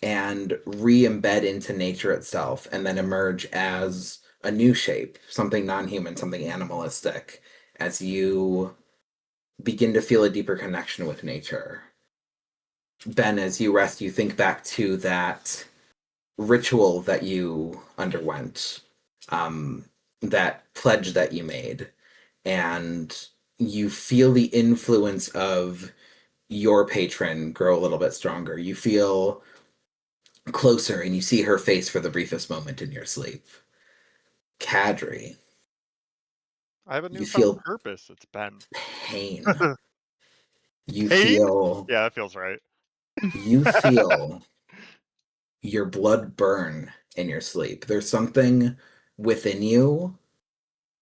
and re-embed into nature itself, and then emerge as a new shape, something non-human, something animalistic, as you begin to feel a deeper connection with nature. Ben, as you rest, you think back to that ritual that you underwent, that pledge that you made, and you feel the influence of your patron grow a little bit stronger. You feel closer and you see her face for the briefest moment in your sleep. Kadri, I have a you newfound feel purpose. It's Ben. pain. You Pain? feel Yeah, that feels right. you feel your blood burn in your sleep. There's something within you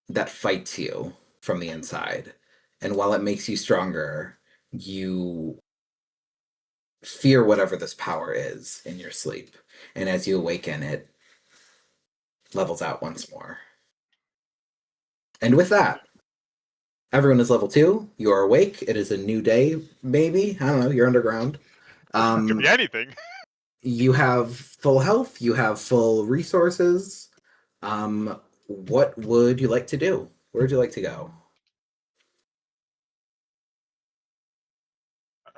that fights you from the inside. And while it makes you stronger, you fear whatever this power is in your sleep. And as you awaken, it levels out once more. And with that, everyone is level 2. You are awake. It is a new day, maybe. I don't know. You're underground. Could be anything. You have full health. You have full resources. What would you like to do? Where would you like to go?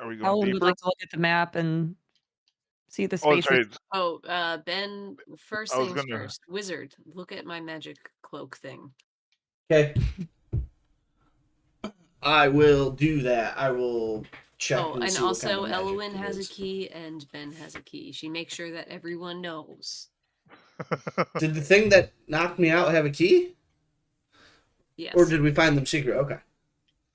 Are we going Elowen would deeper? like to look at the map and see the Oh, that's spaces. right. Oh, Ben, first I was things gonna- first. Wizard, look at my magic cloak thing. Okay. I will do that. I will check Oh, and and see what also kind of magic Elowen it has a is. key and Ben has a key. She makes sure that everyone knows. Did the thing that knocked me out have a key? Yes. Or did we find them secret? Okay.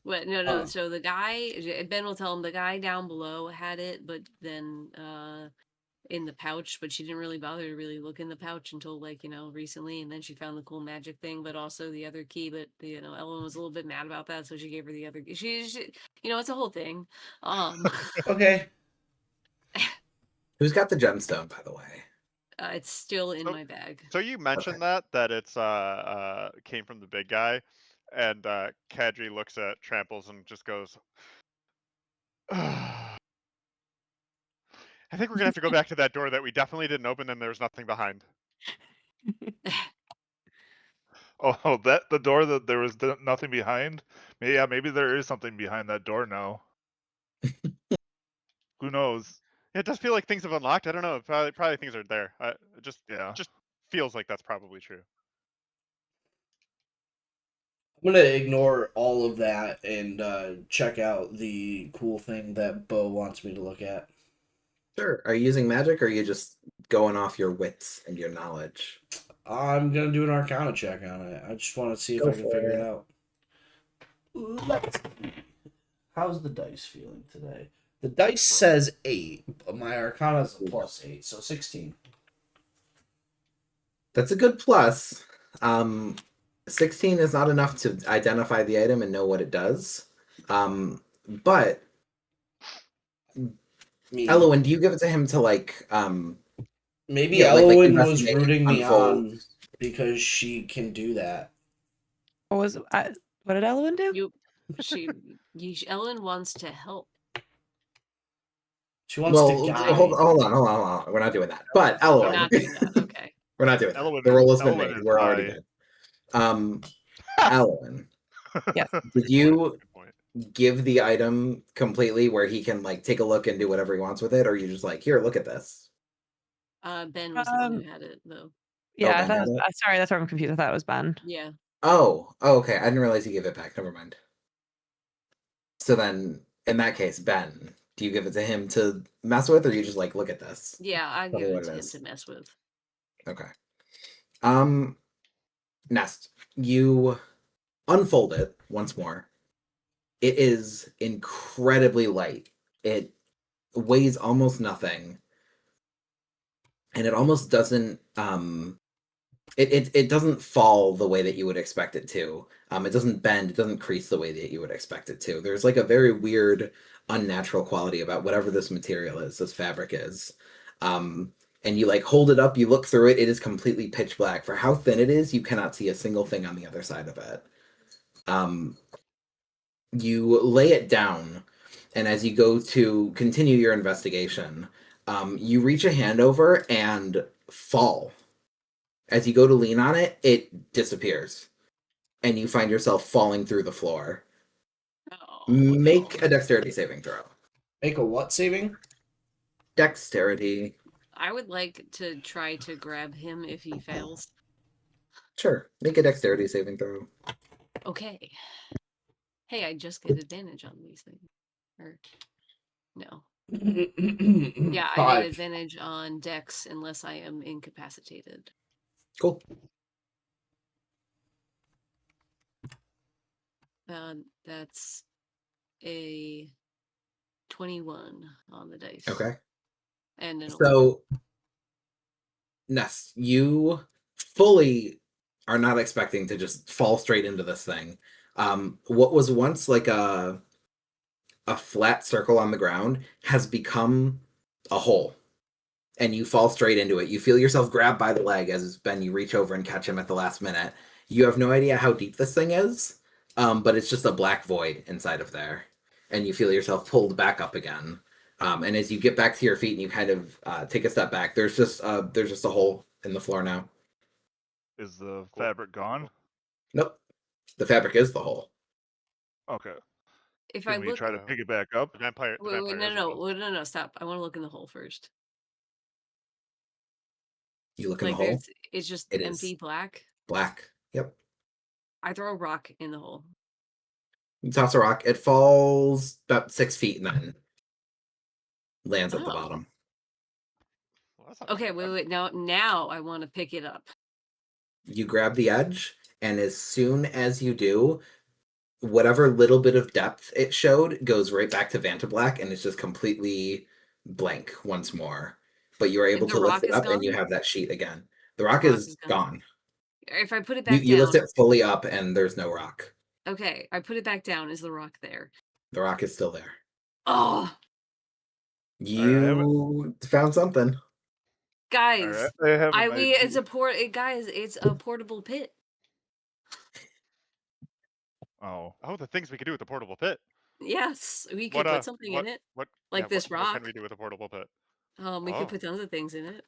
What? No. Oh. So the guy, Ben will tell him the guy down below had it, but then in the pouch, but she didn't really bother to really look in the pouch until like, recently, and then she found the cool magic thing, but also the other key, but Ellen was a little bit mad about that, so she gave her the other key. She it's a whole thing. Okay. Who's got the gemstone, by the way? It's still in So- my bag. So you mentioned that it's came from the big guy, and Kadri looks at Tramples and just goes, I think we're gonna have to go back to that door that we definitely didn't open and there's nothing behind. Oh, that the door that there was nothing behind. Maybe there is something behind that door now. Who knows? It does feel like things have unlocked. I don't know. Probably things are there. It just Yeah. feels like that's probably true. I'm gonna ignore all of that and check out the cool thing that Bo wants me to look at. Sure. Are you using magic, or are you just going off your wits and your knowledge? I'm gonna do an Arcana check on it. I just want to see if Go I can for figure it it. out. Let's see. How's the dice feeling today? The dice says 8, but my Arcana is a +8, so 16. That's a good plus. 16 is not enough to identify the item and know what it does. But Elowen, do you give it to him to maybe yeah, Elowen was investigate, rooting me unfold? on because she can do that. What did Elowen do? Ellen wants to help. She wants to guide. hold on. We're not doing that. But We're Elowen, not doing that. Okay. we're not doing that. Elowen The roll has been Elowen made. is We're already high. good. Elowen, Yes. did you Good point. give the item completely where he can take a look and do whatever he wants with it, or are you just here, look at this? Ben was the one who had it though. Yeah, I Ben thought had it? sorry, that's where I'm confused. I thought it was Ben. Yeah. Oh, okay. I didn't realize you gave it back. Never mind. So then, in that case, Ben, do you give it to him to mess with, or you just look at this? Yeah, I Tell me give what it to it him is. to mess with. Okay. Nest, you unfold it once more. It is incredibly light. It weighs almost nothing. And it almost doesn't it doesn't fall the way that you would expect it to. It doesn't bend, it doesn't crease the way that you would expect it to. There's a very weird, unnatural quality about whatever this material is, this fabric is. And you hold it up, you look through it, it is completely pitch black. For how thin it is, you cannot see a single thing on the other side of it. You lay it down, and as you go to continue your investigation, you reach a hand over and fall. As you go to lean on it, it disappears, and you find yourself falling through the floor. Oh, Make a dexterity saving throw. Make a what saving? Dexterity. I would like to try to grab him if he fails. Sure. Make a dexterity saving throw. Okay. Hey, I just get advantage on these things. Or no. Yeah, I 5. get advantage on Dex unless I am incapacitated. Cool. That's a 21 on the dice. Okay. And an 11. So, Ness, you fully are not expecting to just fall straight into this thing. What was once a flat circle on the ground has become a hole, and you fall straight into it. You feel yourself grabbed by the leg as Ben, you reach over and catch him at the last minute. You have no idea how deep this thing is, but it's just a black void inside of there, and you feel yourself pulled back up again. And as you get back to your feet and you kind of take a step back, there's just a hole in the floor now. Is the fabric gone? Nope, the fabric is the hole. Okay. If Can I we look, try to pick it back up? The vampire. The wait, vampire is a no, stop! I want to look in the hole first. You look in the hole. It's just It empty is black. black. Yep. I throw a rock in the hole. You toss a rock. It falls about 6 feet and then lands at the Oh. bottom. Well, that's not Okay, bad. wait. Now I want to pick it up. You grab the edge, and as soon as you do, whatever little bit of depth it showed goes right back to Vantablack, and it's just completely blank once more. but you are able The to lift rock it is up and you gone? have that sheet again. The rock rock is is gone. gone. If I put it You, back you lift down, it fully up and there's no rock. okay, I put it back down. Is the rock there? The rock is still there. Oh, You found something. guys, I have an it's idea. guys, it's a portable pit. Oh, Oh, the things we could do with the portable pit. Yes, we What could put something in it, What? like this What rock. can we do with a portable pit? We could put tons of things in it.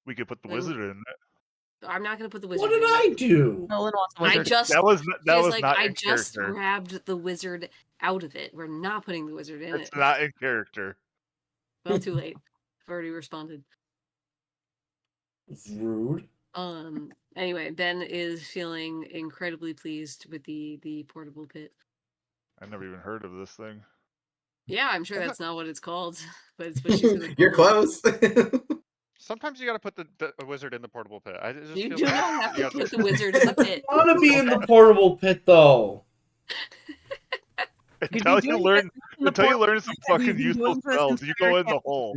we could put the Like, wizard in it. I'm not gonna put the What wizard did in I it. do? Nolan wants a I wizard. just That was I not in just character. grabbed the wizard out of it. We're not putting the wizard in It's it. not in character. Well, too late. I've already responded. It's rude. Anyway, Ben is feeling incredibly pleased with the portable pit. I never even heard of this thing. Yeah, I'm sure that's not what it's called, but it's what she's gonna You're call it. close. Sometimes you got to put the wizard in the portable pit. I just You feel do like not have you to gotta- put the wizard in the pit. I want to be in the portable pit though. You'd Until be you doing learn, this in the until you portable learn some pit that we've fucking been useful doing for spells, this you go entire in the hole.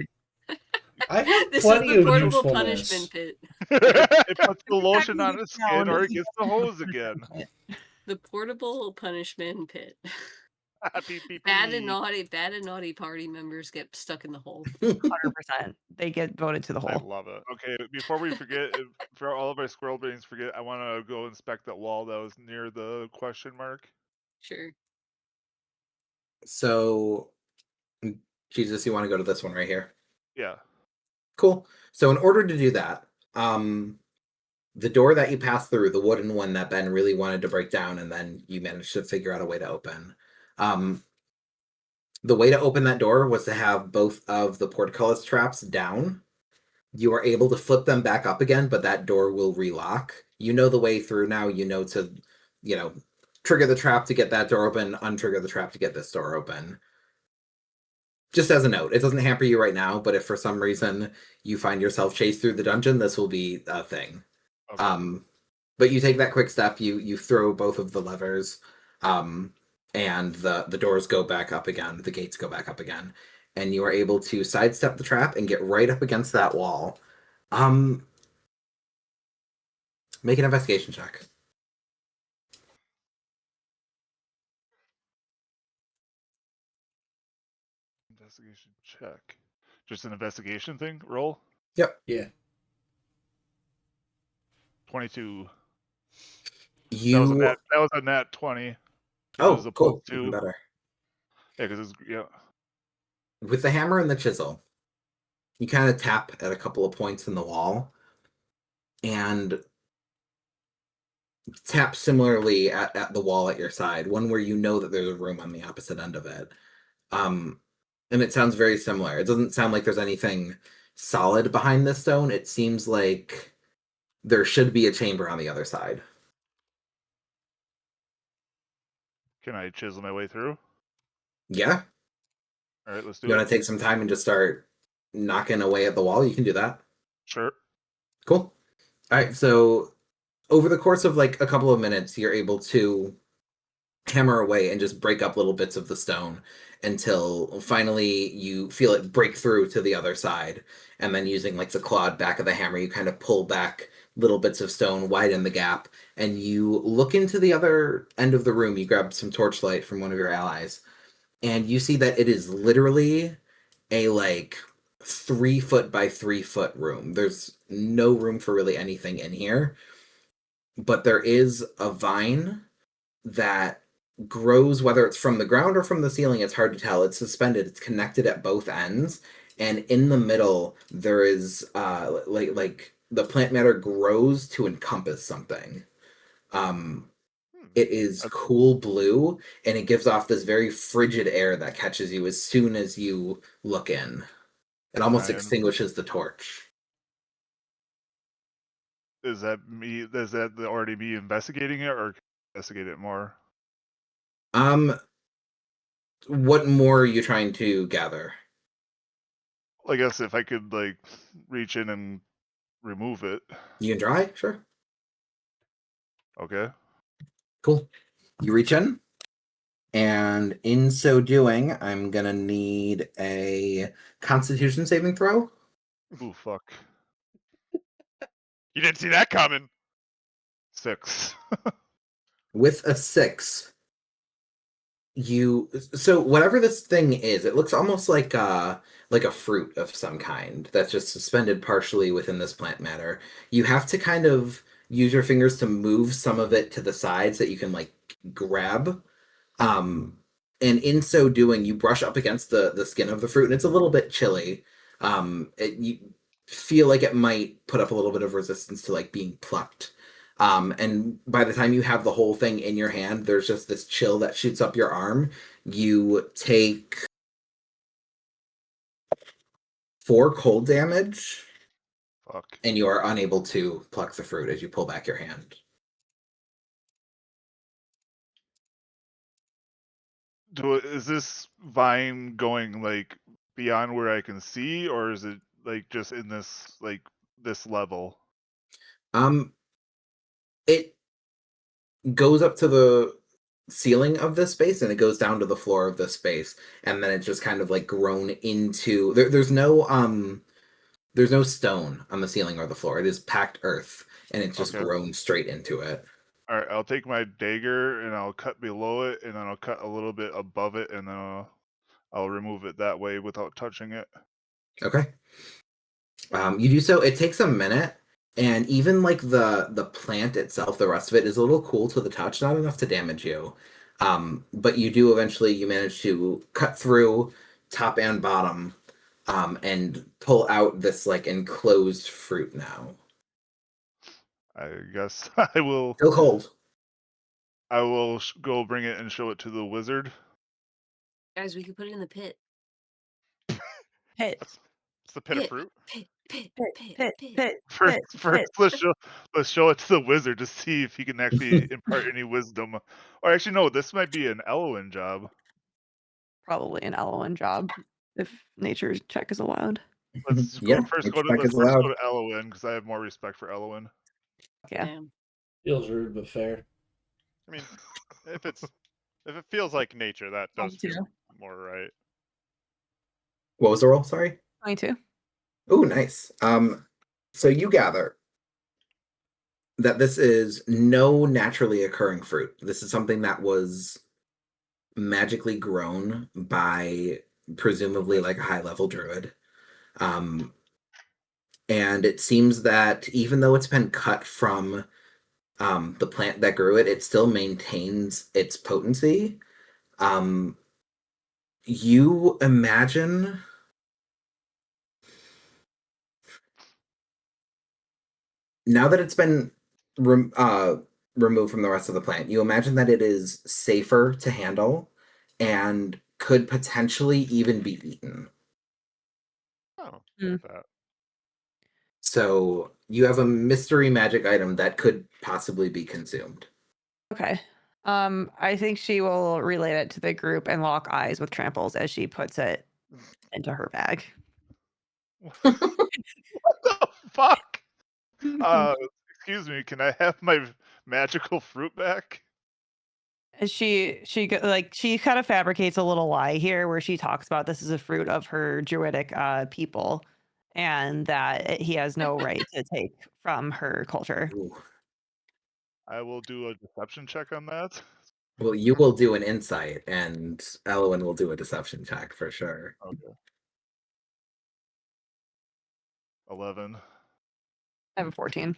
I have This is plenty the of portable usefulness. punishment pit. It puts the lotion Exactly on the his skin, sound or it you gets the hose again. The portable punishment pit. Beep, beep, Bad and beep. naughty party members get stuck in the hole. 100%. They get voted to the I hole. love it. Okay, before we forget, for all of our squirrel brains forget, I want to go inspect that wall that was near the question mark. Sure. So, Jesus, you want to go to this one right here? Yeah. Cool. So in order to do that, the door that you passed through, the wooden one that Ben really wanted to break down, and then you managed to figure out a way to open. The way to open that door was to have both of the portcullis traps down. You are able to flip them back up again, but that door will relock. You know the way through now. You know to, trigger the trap to get that door open, untrigger the trap to get this door open. Just as a note, it doesn't hamper you right now, but if for some reason you find yourself chased through the dungeon, this will be a thing. Okay. But you take that quick step, you throw both of the levers, and the doors go back up again, the gates go back up again, and you are able to sidestep the trap and get right up against that wall. Make an investigation check. Investigation check. Just an investigation thing? Roll? Yep. Yeah. 22. You. That was a nat 20. It was Oh, a cool. +2. Even better. Yeah, because yeah. With the hammer and the chisel, you kind of tap at a couple of points in the wall, and tap similarly at the wall at your side, one where you know that there's a room on the opposite end of it. And it sounds very similar. It doesn't sound like there's anything solid behind this stone. It seems like there should be a chamber on the other side. Can I chisel my way through? Yeah. All right, let's do You it. want to take some time and just start knocking away at the wall? You can do that. Sure. Cool. All right, so over the course of like a couple of minutes, you're able to hammer away and just break up little bits of the stone until finally you feel it break through to the other side. And then using like the clawed back of the hammer, you kind of pull back little bits of stone, widen the gap, and you look into the other end of the room. You grab some torchlight from one of your allies, and you see that it is literally a like 3 foot by 3 foot room. There's no room for really anything in here, but there is a vine that grows, whether it's from the ground or from the ceiling, it's hard to tell. It's suspended, it's connected at both ends, and in the middle there is like the plant matter grows to encompass something. It is cool blue, and it gives off this very frigid air that catches you as soon as you look in. It almost extinguishes the torch. Is that already me investigating it, or investigate it more? What more are you trying to gather? I guess if I could like reach in and remove it. You can try, sure. Okay. Cool. You reach in, And in so doing, I'm gonna need a Constitution saving throw. Ooh, fuck. You didn't see that coming. 6. With a 6, so whatever this thing is, it looks almost like a fruit of some kind that's just suspended partially within this plant matter. You have to kind of use your fingers to move some of it to the sides that you can like grab. And in so doing, you brush up against the skin of the fruit, and it's a little bit chilly. You feel like it might put up a little bit of resistance to like being plucked. And by the time you have the whole thing in your hand, there's just this chill that shoots up your arm. You take 4 cold damage, Fuck. and you are unable to pluck the fruit as you pull back your hand. Is this vine going like beyond where I can see, or is it like just in this level? It goes up to the ceiling of this space and it goes down to the floor of this space, and then it's just kind of like grown into there's no stone on the ceiling or the floor. It is packed earth, and it's just Okay. grown straight into it. All right, I'll take my dagger and I'll cut below it, and then I'll cut a little bit above it, and then I'll remove it that way without touching it. Okay. You do so. It takes a minute, and even like the plant itself, the rest of it is a little cool to the touch, not enough to damage you. But you do eventually, you manage to cut through top and bottom, and pull out this like enclosed fruit now. I guess I will. Still cold. I will go bring it and show it to the wizard. Guys, we could put it in the pit. Pit, It's the pit of fruit. Pit. pit, Pit. pit. First, let's show it to the wizard to see if he can actually impart any wisdom. Or actually, no, this might be an Elwyn job. Probably an Elwyn job if nature check is allowed. Let's Yeah, first nature go check is to allowed. Elwyn because I have more respect for Elwyn. Yeah. Damn. Feels rude but fair. I mean, if it feels like nature, that does 22. feel more right. What was the roll? Sorry. 22. Oh, nice. So you gather that this is no naturally occurring fruit. This is something that was magically grown by presumably like a high level druid. And it seems that even though it's been cut from the plant that grew it, it still maintains its potency. You imagine now that it's been removed from the rest of the plant, you imagine that it is safer to handle and could potentially even be eaten. Oh, Mm. that. So you have a mystery magic item that could possibly be consumed. Okay. I think she will relay it to the group and lock eyes with Tramples as she puts it into her bag. What the fuck? Excuse me, can I have my magical fruit back? She kind of fabricates a little lie here where she talks about this is a fruit of her druidic people and that he has no right to take from her culture. Ooh. I will do a deception check on that. Well, you will do an insight, and Elwyn will do a deception check for sure. Okay. 11. I have a 14.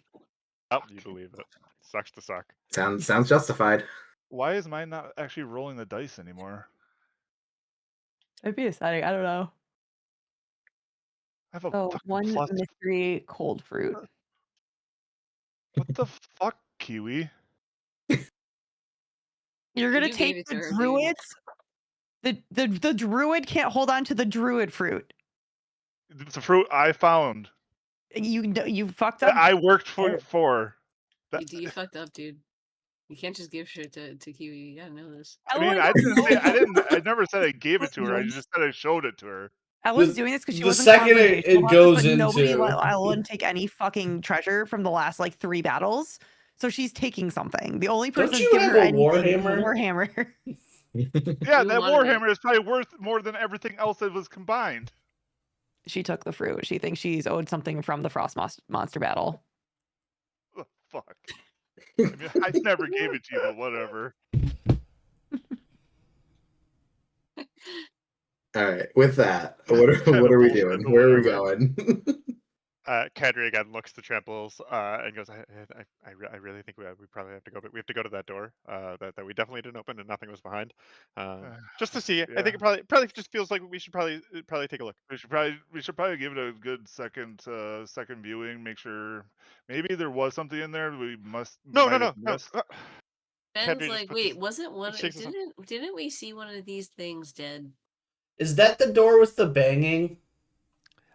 Oh, you believe it. Sucks to suck. Sounds justified. Why is mine not actually rolling the dice anymore? It'd be exciting. I don't know. I have a Oh, fucking one plus. mystery cold fruit. What the fuck, Kiwi? You're gonna You gave take it to the her, dude. druids. The druid can't hold on to the druid fruit. It's a fruit I found. You fucked That up. I worked for. You fucked up, dude. You can't just give shit to Kiwi. You gotta know this. I mean, I never said I gave it to her. I just said I showed it to her. Ellen's doing this because she the wasn't second it confrontational about goes this, but nobody into- let Ellen take any fucking treasure from the last like 3 battles. So she's taking something. The only person Don't that's you giving have her a anything is Warhammer? Warhammer. Yeah, You that wanted it. warhammer is probably worth more than everything else that was combined. She took the fruit. She thinks she's owed something from the frost monster battle. Oh, fuck. I mean, I never gave it to you, but whatever. All right. With that, Kind what of are we bullshit, doing? but Where are we whatever. going? Kadri again looks to Tramples and goes, I really think we probably have to go, but we have to go to that door that we definitely didn't open and nothing was behind. Just to see. Yeah. I think it probably just feels like we should probably take a look. We should probably give it a good second viewing. Make sure maybe there was something in there we might have missed. Ben's Kadri just like, puts wait, his- wasn't one? shakes his head. Didn't we see one of these things dead? Is that the door with the banging?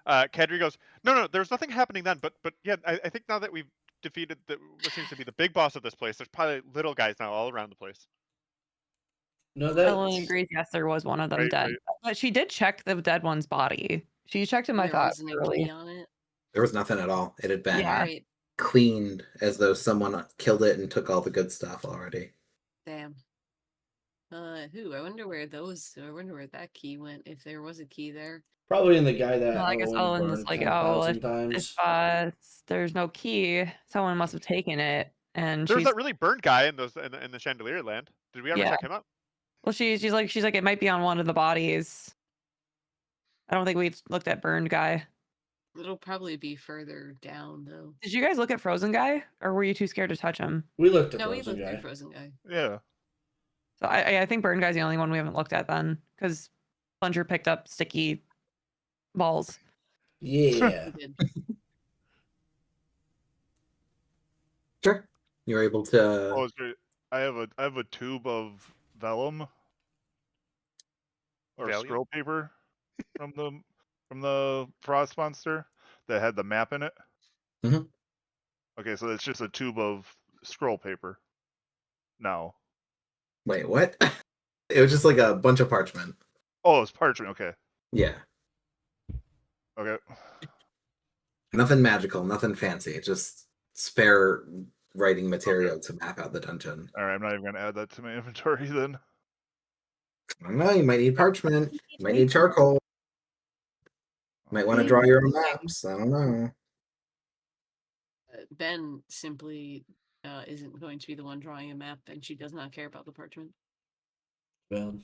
Kadri goes, no, there's nothing happening then, but yeah, I think now that we've defeated what seems to be the big boss of this place, there's probably little guys now all around the place. No, Ellen that agrees. Yes, there was one of them Right, dead, right. but she did check the dead one's body. She checked him. I There thought wasn't a early. key on it. There was nothing at all. It had been Yeah. Alright, cleaned as though someone killed it and took all the good stuff already. damn. I wonder where that key went, if there was a key there. probably in the guy that Well, I guess Owen Ellen burned was like, 10,000 if times. there's no key, someone must have taken it. And There's she's that really burned guy in the chandelier land. Did we ever Yeah. check him out? well, she's like it might be on one of the bodies. I don't think we've looked at burned guy. It'll probably be further down though. Did you guys look at frozen guy, or were you too scared to touch him? We looked at No, we Frozen looked guy. through Frozen Guy. Yeah. So I think burned guy's the only one we haven't looked at then, because Plunger picked up sticky balls. Yeah. We did. Sure. You're able to. Oh, I have a tube of vellum or Valium? scroll paper from the frost monster that had the map in it. Mhm. Okay, so it's just a tube of scroll paper. No. Wait, what? It was just like a bunch of parchment. Oh, it's parchment. Okay. Yeah. Okay. Nothing magical, nothing fancy. Just spare writing material to map out the dungeon. All right. I'm not even gonna add that to my inventory then. I don't know. You might need parchment. You might need charcoal. Might want to draw your own maps. I don't know. Ben simply isn't going to be the one drawing a map, and she does not care about the parchment. Well,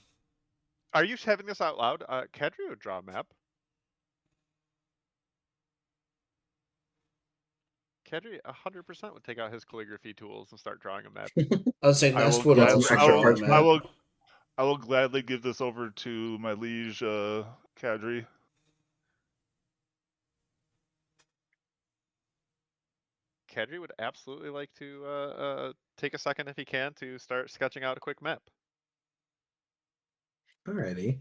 Are you having this out loud? Kadri would draw a map. Kadri 100% would take out his calligraphy tools and start drawing a map. I would say I Nest will would gladly- also I draw will- a I map. I will gladly give this over to my liege, Kadri. Kadri would absolutely like to take a second if he can to start sketching out a quick map. Alrighty.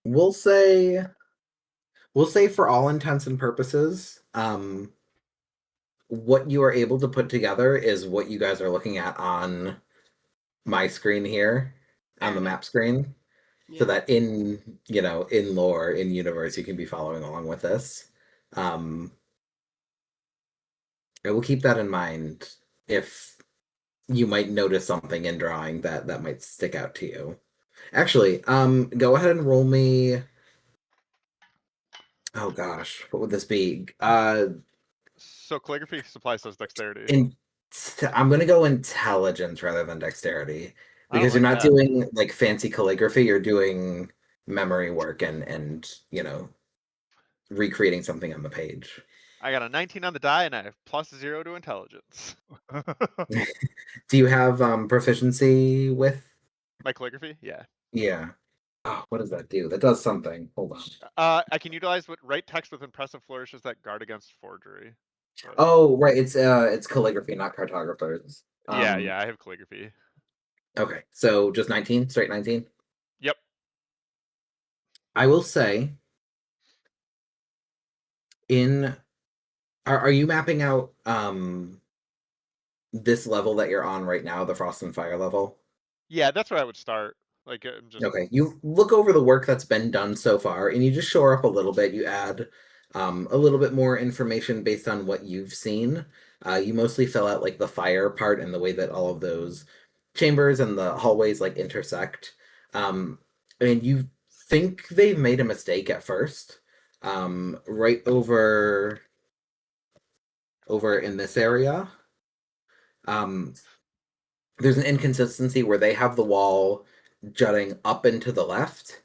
We'll say for all intents and purposes, what you are able to put together is what you guys are looking at on my screen here, on the map screen. Yeah. So that in lore, in universe, you can be following along with this. I will keep that in mind if you might notice something in drawing that might stick out to you. Actually, go ahead and roll me. Oh gosh, what would this be? So calligraphy supply says dexterity. I'm gonna go intelligence rather than dexterity I don't because you're like not that. doing like fancy calligraphy. You're doing memory work and recreating something on the page. I got a 19 on the die and I have +0 to intelligence. Do you have proficiency with? My calligraphy? Yeah. Yeah. Oh, what does that do? That does something. Hold on. I can utilize write text with impressive flourishes that guard against forgery. But- Oh, right. It's calligraphy, not cartographers. yeah, I have calligraphy. Okay, so just 19, straight 19. Yep. I will say, are you mapping out this level that you're on right now, the Frost and Fire level? Yeah, that's where I would start. Like, I'm just Okay, you look over the work that's been done so far, and you just shore up a little bit. You add a little bit more information based on what you've seen. You mostly fill out like the fire part and the way that all of those chambers and the hallways like intersect. And you think they've made a mistake at first. Right over in this area. There's an inconsistency where they have the wall jutting up and to the left,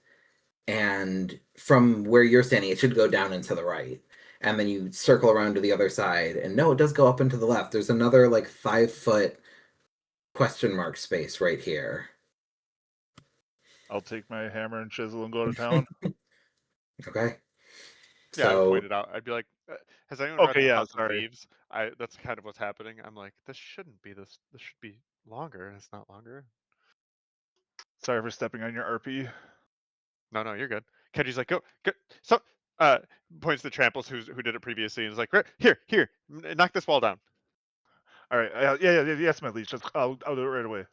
and from where you're standing, it should go down and to the right. And then you circle around to the other side, and no, it does go up and to the left. There's another like 5-foot question mark space right here. I'll take my hammer and chisel and go to town. Okay. Yeah, I would So point it out. I'd be like, has anyone read Okay, yeah, House of sorry. Thieves? That's kind of what's happening. I'm like, this shouldn't be this. This should be longer. And it's not longer. Sorry for stepping on your RP. No, you're good. Kedji's like, go. So, points to Tramples, who did it previously, and is like, here, knock this wall down. All right, yes, my liege. I'll do it right away.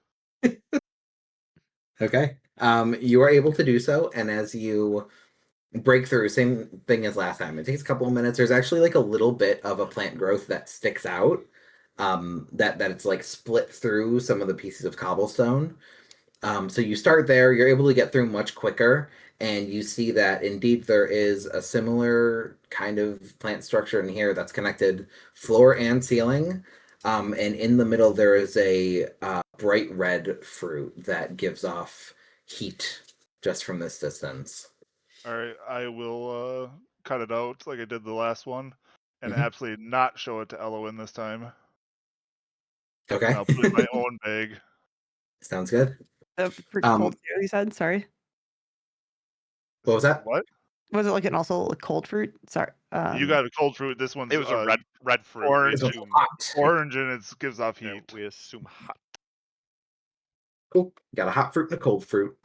okay. You are able to do so, and as you break through, same thing as last time. It takes a couple of minutes. There's actually like a little bit of a plant growth that sticks out. That it's like split through some of the pieces of cobblestone. So you start there, you're able to get through much quicker, and you see that indeed there is a similar kind of plant structure in here that's connected floor and ceiling. And in the middle, there is a bright red fruit that gives off heat just from this distance. All right, I will cut it out like I did the last one, and Mhm. absolutely not show it to Elowen this time. Okay. And I'll put it in my own bag. Sounds good. The fruit Um, cold fruit, you said? Sorry. What was that? What? Was it like an also like cold fruit? Sorry. You got a cold fruit. This one's It was a red fruit. orange. We This one's assume, hot. Orange, and it gives off yeah, heat. we assume hot. Cool. Got a hot fruit and a cold fruit.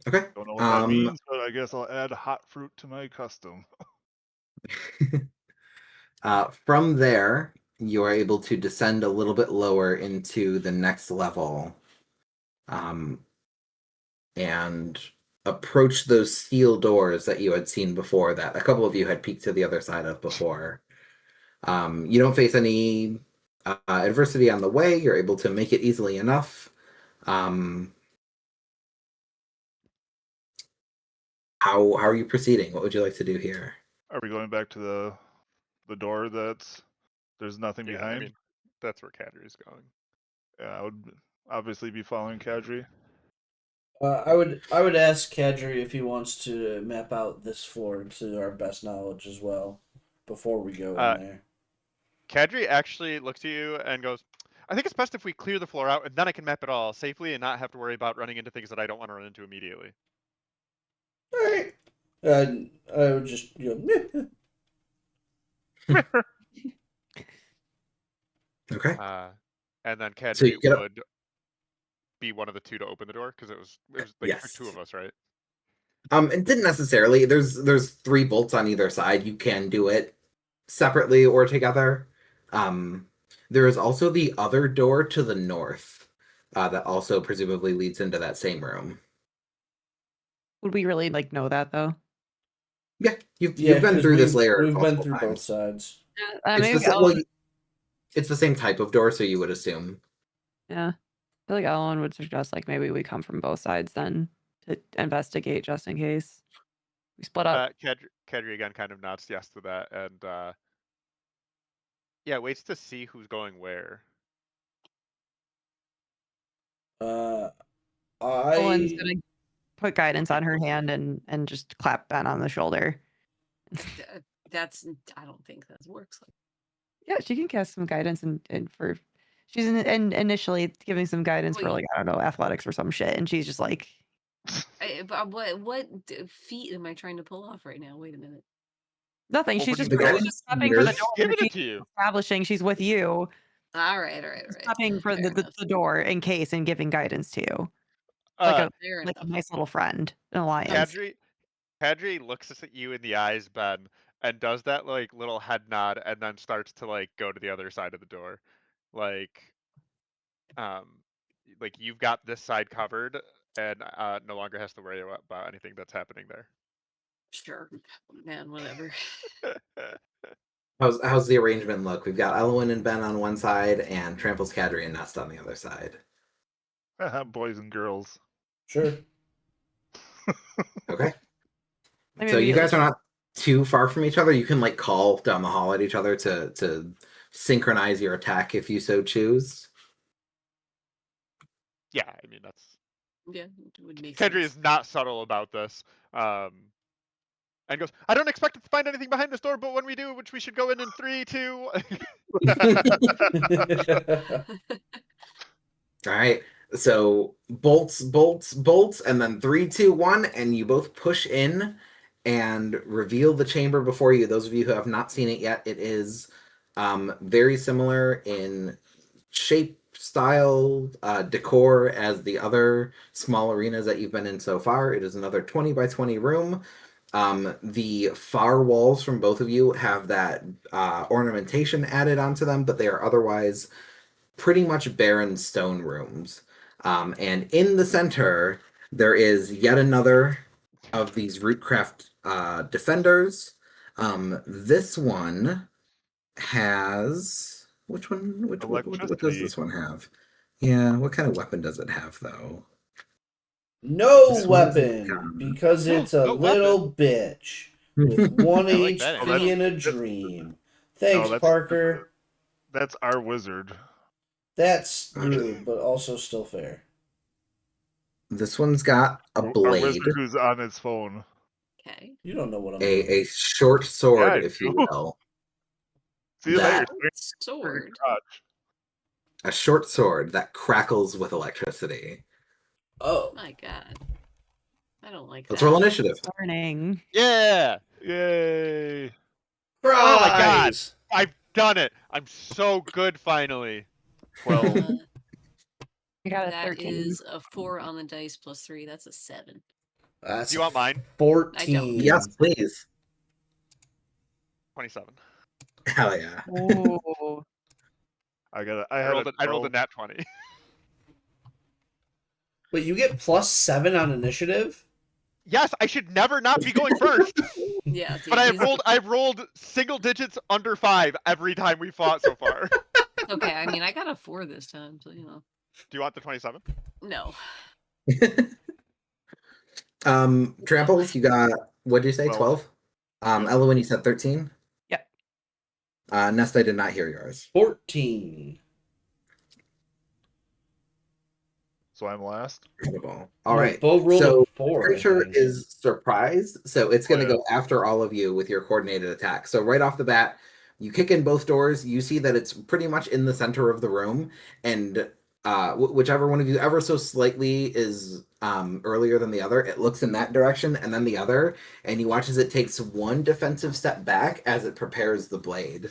Okay. Don't know what that means, but I guess I'll add hot fruit to my custom. From there, you are able to descend a little bit lower into the next level, and approach those steel doors that you had seen before, that a couple of you had peeked to the other side of before. You don't face any adversity on the way. You're able to make it easily enough. How are you proceeding? What would you like to do here? Are we going back to the door that's there's nothing Yeah, behind? I mean, that's where Kadri's going. Yeah, I would obviously be following Kadri. I would ask Kadri if he wants to map out this floor to our best knowledge as well before we go in there. Kadri actually looks at you and goes, I think it's best if we clear the floor out, and then I can map it all safely and not have to worry about running into things that I don't want to run into immediately. All right. I would just Okay. And then So Kadri you get up. would be one of the two to open the door because it was like Yes. two of us, right? It didn't necessarily. There's 3 bolts on either side. You can do it separately or together. There is also the other door to the north, that also presumably leads into that same room. Would we really like know that though? Yeah, you've been 'cause through this layer. We've been multiple through both times. sides. It's Maybe the same. Well, it's the same type of door, so you would assume. yeah. I feel like Ellen would suggest like maybe we come from both sides then to investigate just in case. We split up. Kadri again kind of nods yes to that, and yeah, waits to see who's going where. Ellen's I gonna put guidance on her hand and just clap Ben on the shoulder. That's I don't think that works like. Yeah, she can cast some guidance and for she's initially giving some guidance for Wait. like I don't know athletics or some shit, and she's just like But what feat am I trying to pull off right now? Wait a minute. nothing. Well, She's what just do you The got? she's clapping for the yours? door. Giving She's it to you. establishing she's with you, All right. clapping for Fair enough. the door in case and giving guidance to you, like Fair a enough. nice little friend, an alliance. Kadri looks at you in the eyes, Ben, and does that like little head nod, and then starts to like go to the other side of the door, like you've got this side covered, and no longer has to worry about anything that's happening there. Sure, man. Whatever. How's the arrangement look? We've got Elwyn and Ben on one side, and Trample's Cadre and Nest on the other side. Boys and girls. Sure. Okay. I'm So you immediately guys are not too far from each other. You can like call down the hall at each other to synchronize your attack if you so choose. Yeah, I mean that's. Yeah, it would make Kedri sense. is not subtle about this. And goes, I don't expect to find anything behind this door, but when we do, which we should go in 3, 2. All right. So bolts, and then 3, 2, 1, and you both push in and reveal the chamber before you. Those of you who have not seen it yet, it is very similar in shape, style, decor as the other small arenas that you've been in so far. It is another 20 by 20 room. The far walls from both of you have that ornamentation added onto them, but they are otherwise pretty much barren stone rooms. And in the center, there is yet another of these Rootcraft defenders. This one has which one? What does Electricity. this one have? Yeah, what kind of weapon does it have though? No This one's a weapon, gun. because it's a No little bitch with 1 I like that HP answer. and a dream. Thanks, that's- Parker. That's our wizard. That's rude, but also still fair. This one's got a Our blade, wizard who's on his phone. Okay. You don't know what I'm doing. a short sword, Yeah, I if you do. will. See you later. That Sword. a short sword that crackles with electricity. Oh. My God. I don't like Let's that. roll initiative. learning. Yeah. Yay! Oh my God. Prize! I've done it. I'm so good finally. 12. I got a That 13. is a 4 on the dice plus 3. That's a 7. That's Do you want mine? 14. Yes, please. 27. Hell yeah. Ooh. I I had rolled a I rolled a 12. nat 20. Wait, you get +7 on initiative? Yes, I should never not be going first. Yeah, dude, But I've rolled single digits under 5 every time we fought so far. Okay, I mean, I got a 4 this time, so you know. Do you want the 27? No. Tramples, you got, what did you say, 12? Elwyn, you said 13? Yep. Nest, I did not hear yours. 14. So I'm last. Incredible. No, All right. Bo rolled So a 4. I creature think. is surprised, so it's going to yeah. go after all of you with your coordinated attack. So right off the bat, you kick in both doors. You see that it's pretty much in the center of the room, and whichever one of you ever so slightly is earlier than the other, it looks in that direction and then the other, and you watch as it takes one defensive step back as it prepares the blade.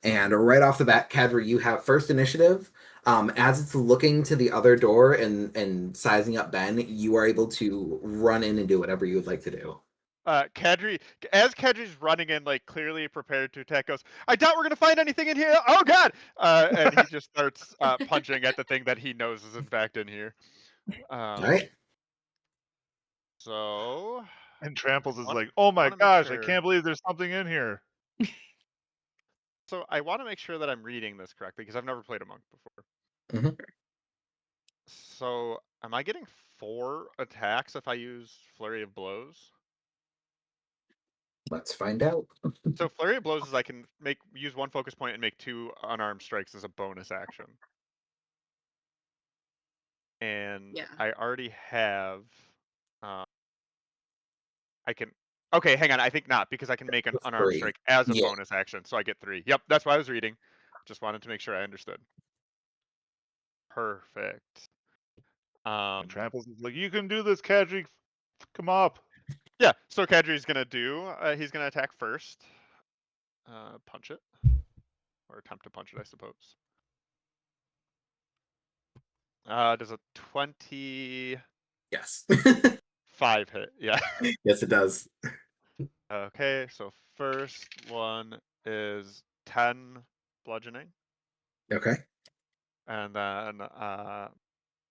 And right off the bat, Kadri, you have first initiative. As it's looking to the other door and sizing up Ben, you are able to run in and do whatever you would like to do. Kadri, as Kadri's running in, like clearly prepared to attack, goes, I doubt we're gonna find anything in here. Oh God! And he just starts punching at the thing that he knows is in fact in here. All right. So. And Tramples is Wanna- like, oh my wanna make gosh, sure- I can't believe there's something in here. So I want to make sure that I'm reading this correctly because I've never played a monk before. Mhm. So am I getting 4 attacks if I use Flurry of Blows? Let's find out. So Flurry of Blows is I can use 1 focus point and make 2 unarmed strikes as a bonus action. And Yeah. I already have. I can. Okay, hang on. I think not because I can make an That's unarmed 3. strike as a Yeah. bonus action, so I get 3. Yep, that's what I was reading. Just wanted to make sure I understood. Perfect. And Tramples is like, you can do this, Kadri. Come up. Yeah, so Kadri's gonna do. He's gonna attack first. Punch it, or attempt to punch it, I suppose. Does a 25 Yes. hit? Yeah. Yes, it does. Okay, so first one is 10 bludgeoning, Okay. and then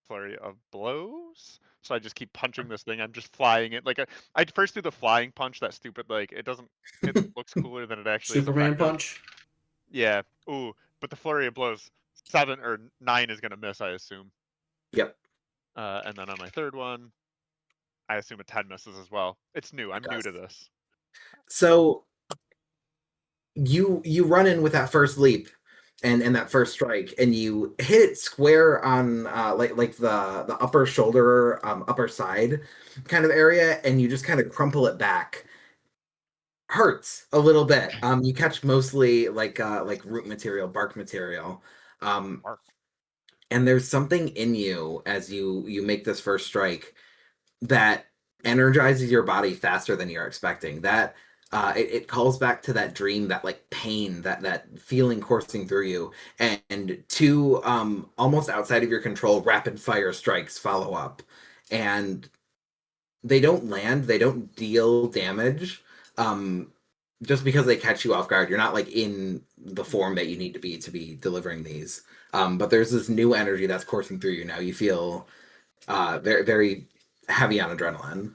flurry of blows. So I just keep punching this thing. I'm just flying it. Like I first do the flying punch. That stupid, like it doesn't. It looks cooler than it actually is. Superman effective. punch? Yeah. Ooh, but the flurry of blows 7 or 9 is gonna miss, I assume. Yep. And then on my third one, I assume a 10 misses as well. It's new. I'm new to this. So you run in with that first leap and that first strike, and you hit it square on like the upper shoulder, upper side kind of area, and you just kind of crumple it back. Hurts a little bit. You catch mostly like root material, bark material. Bark. And there's something in you as you make this first strike that energizes your body faster than you're expecting. That it calls back to that dream, that like pain, that feeling coursing through you, and two almost outside of your control rapid fire strikes follow up, and they don't land, they don't deal damage. Just because they catch you off guard, you're not like in the form that you need to be delivering these. But there's this new energy that's coursing through you now. You feel very very heavy on adrenaline.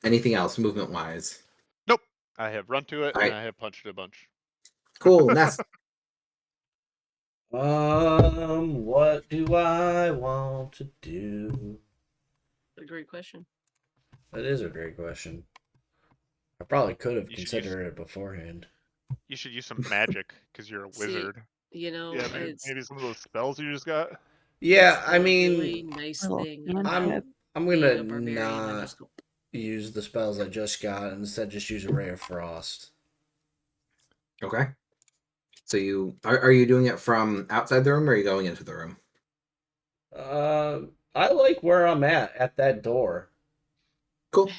Anything else movement wise? Nope. I have run to it All and right, I have punched it a bunch. cool. Nest. What do I want to do? A great question. That is a great question. I probably could have You should use- considered it beforehand. You should use some magic because you're a See, wizard. You know, Yeah, it's maybe some of those spells you just got. Yeah, it's I the mean, really nice Little thing hand about tip. I'm being gonna a barbarian and not just go. use the spells I just got and instead just use a ray of frost. Okay. So you are you doing it from outside the room, or are you going into the room? I like where I'm at that door. Cool.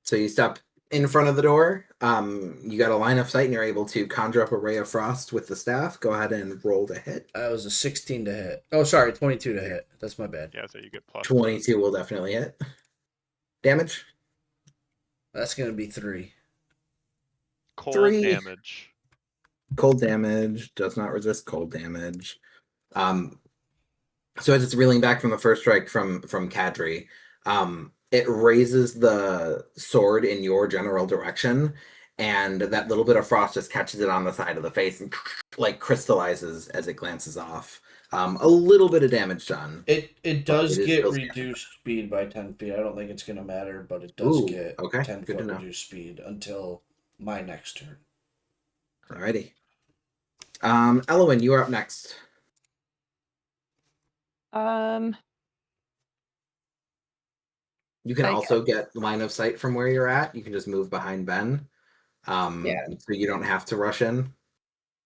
So you step in front of the door. You got a line of sight, and you're able to conjure up a ray of frost with the staff. Go ahead and roll to hit. That was a 16 to hit. Oh, sorry, 22 to hit. That's my bad. Yeah, so you get plus 22 will definitely hit. Damage. That's gonna be 3. cold 3. damage. Cold damage does not resist cold damage. So as it's reeling back from the first strike from Kadri, it raises the sword in your general direction, and that little bit of frost just catches it on the side of the face and like crystallizes as it glances off. A little bit of damage done. It does it is get still reduced speed by 10 feet. I don't think it's gonna matter, but it does Ooh, get okay, 10 good to foot know. reduced speed until my next turn. Alrighty. Elwyn, you are up next. You can Like- also get line of sight from where you're at. You can just move behind Ben. Yeah. So you don't have to rush in.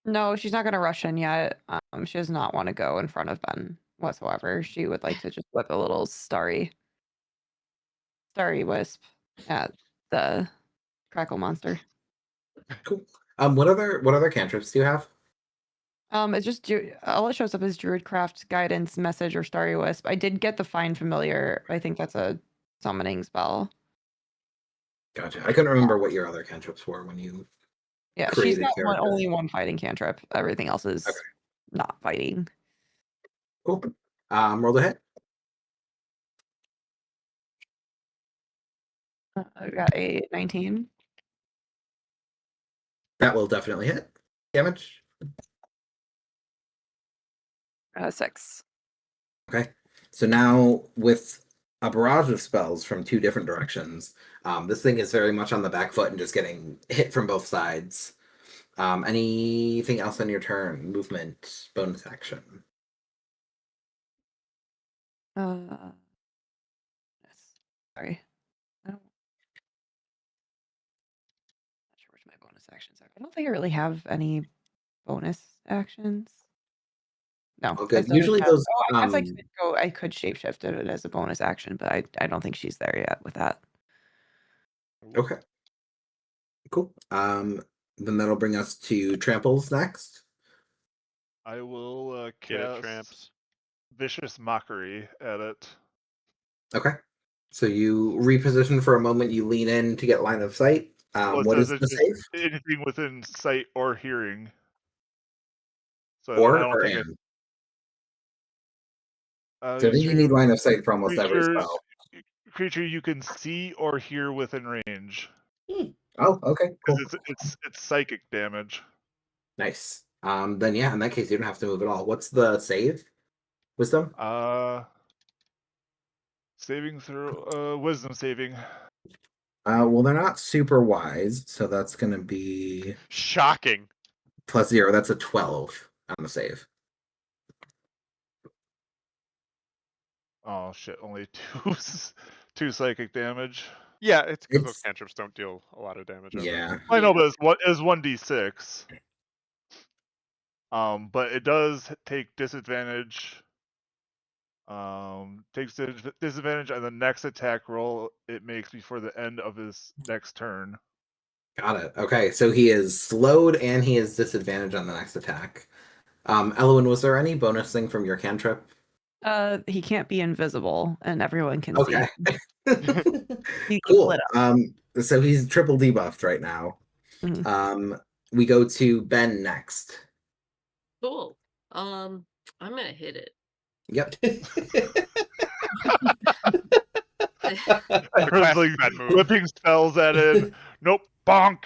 No, she's not gonna rush in yet. She does not want to go in front of Ben whatsoever. She would like to just whip a little starry wisp at the crackle monster. Cool. What other cantrips do you have? It's just all it shows up is Druidcraft, Guidance, Message, or Starry Wisp. I did get the Find Familiar. I think that's a summoning spell. Gotcha. I couldn't remember what your other cantrips were when you. Yeah, she's Created got character. only one fighting cantrip. Everything else is Okay. not fighting. Cool. Roll the hit. I got a 19. That will definitely hit. Damage. 6. Okay. So now with a barrage of spells from 2 different directions, this thing is very much on the back foot and just getting hit from both sides. Anything else on your turn? Movement, bonus action. Yes. Sorry. Not sure which my bonus actions are. I don't think I really have any bonus actions. No. Oh, I good. still Usually have- those. I guess I could shapeshift it as a bonus action, but I don't think she's there yet with that. Okay. Cool. Then that'll bring us to tramples next. I will Get it, cast tramps. Vicious Mockery at it. Okay. So you reposition for a moment. You lean in to get line of sight. Well, it What says is the it's save? just anything within sight or hearing. So I Or don't think am? I. So I think you need line of sight for almost every creatures, spell. creature you can see or hear within range. Oh, okay. Cool. It's psychic damage. Nice. Then yeah, in that case, you don't have to move at all. What's the save? Wisdom? Saving throw, wisdom saving. Well, they're not super wise, so that's gonna be Shocking. +0. That's a 12 on the save. Oh shit! Only two psychic damage. Yeah, it's because those It's cantrips don't deal a lot of damage. yeah. I know, Yeah. but it's 1d6. But it does take disadvantage. Takes disadvantage on the next attack roll it makes before the end of his next turn. Got it. Okay, so he is slowed and he is disadvantaged on the next attack. Elwin, was there any bonus thing from your cantrip? He can't be invisible, and everyone can see Okay. him. He Cool. lit up. So he's triple debuffed right now. Mhm. We go to Ben next. Cool. I'm gonna hit it. Yep. I was like bad move. whipping spells at him. Nope, bonk.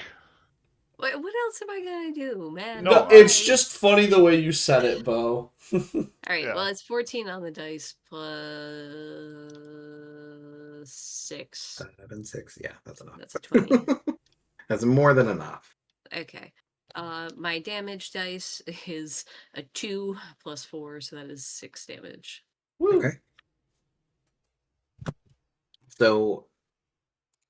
What else am I gonna do, man? No, No, it's just funny the way you said it, Bo. All right. Yeah. Well, it's 14 on the dice plus 6. 7, 6. Yeah, that's enough. That's a 20. That's more than enough. Okay. My damage dice is a 2 plus 4, so that is 6 damage. Woo. Okay. So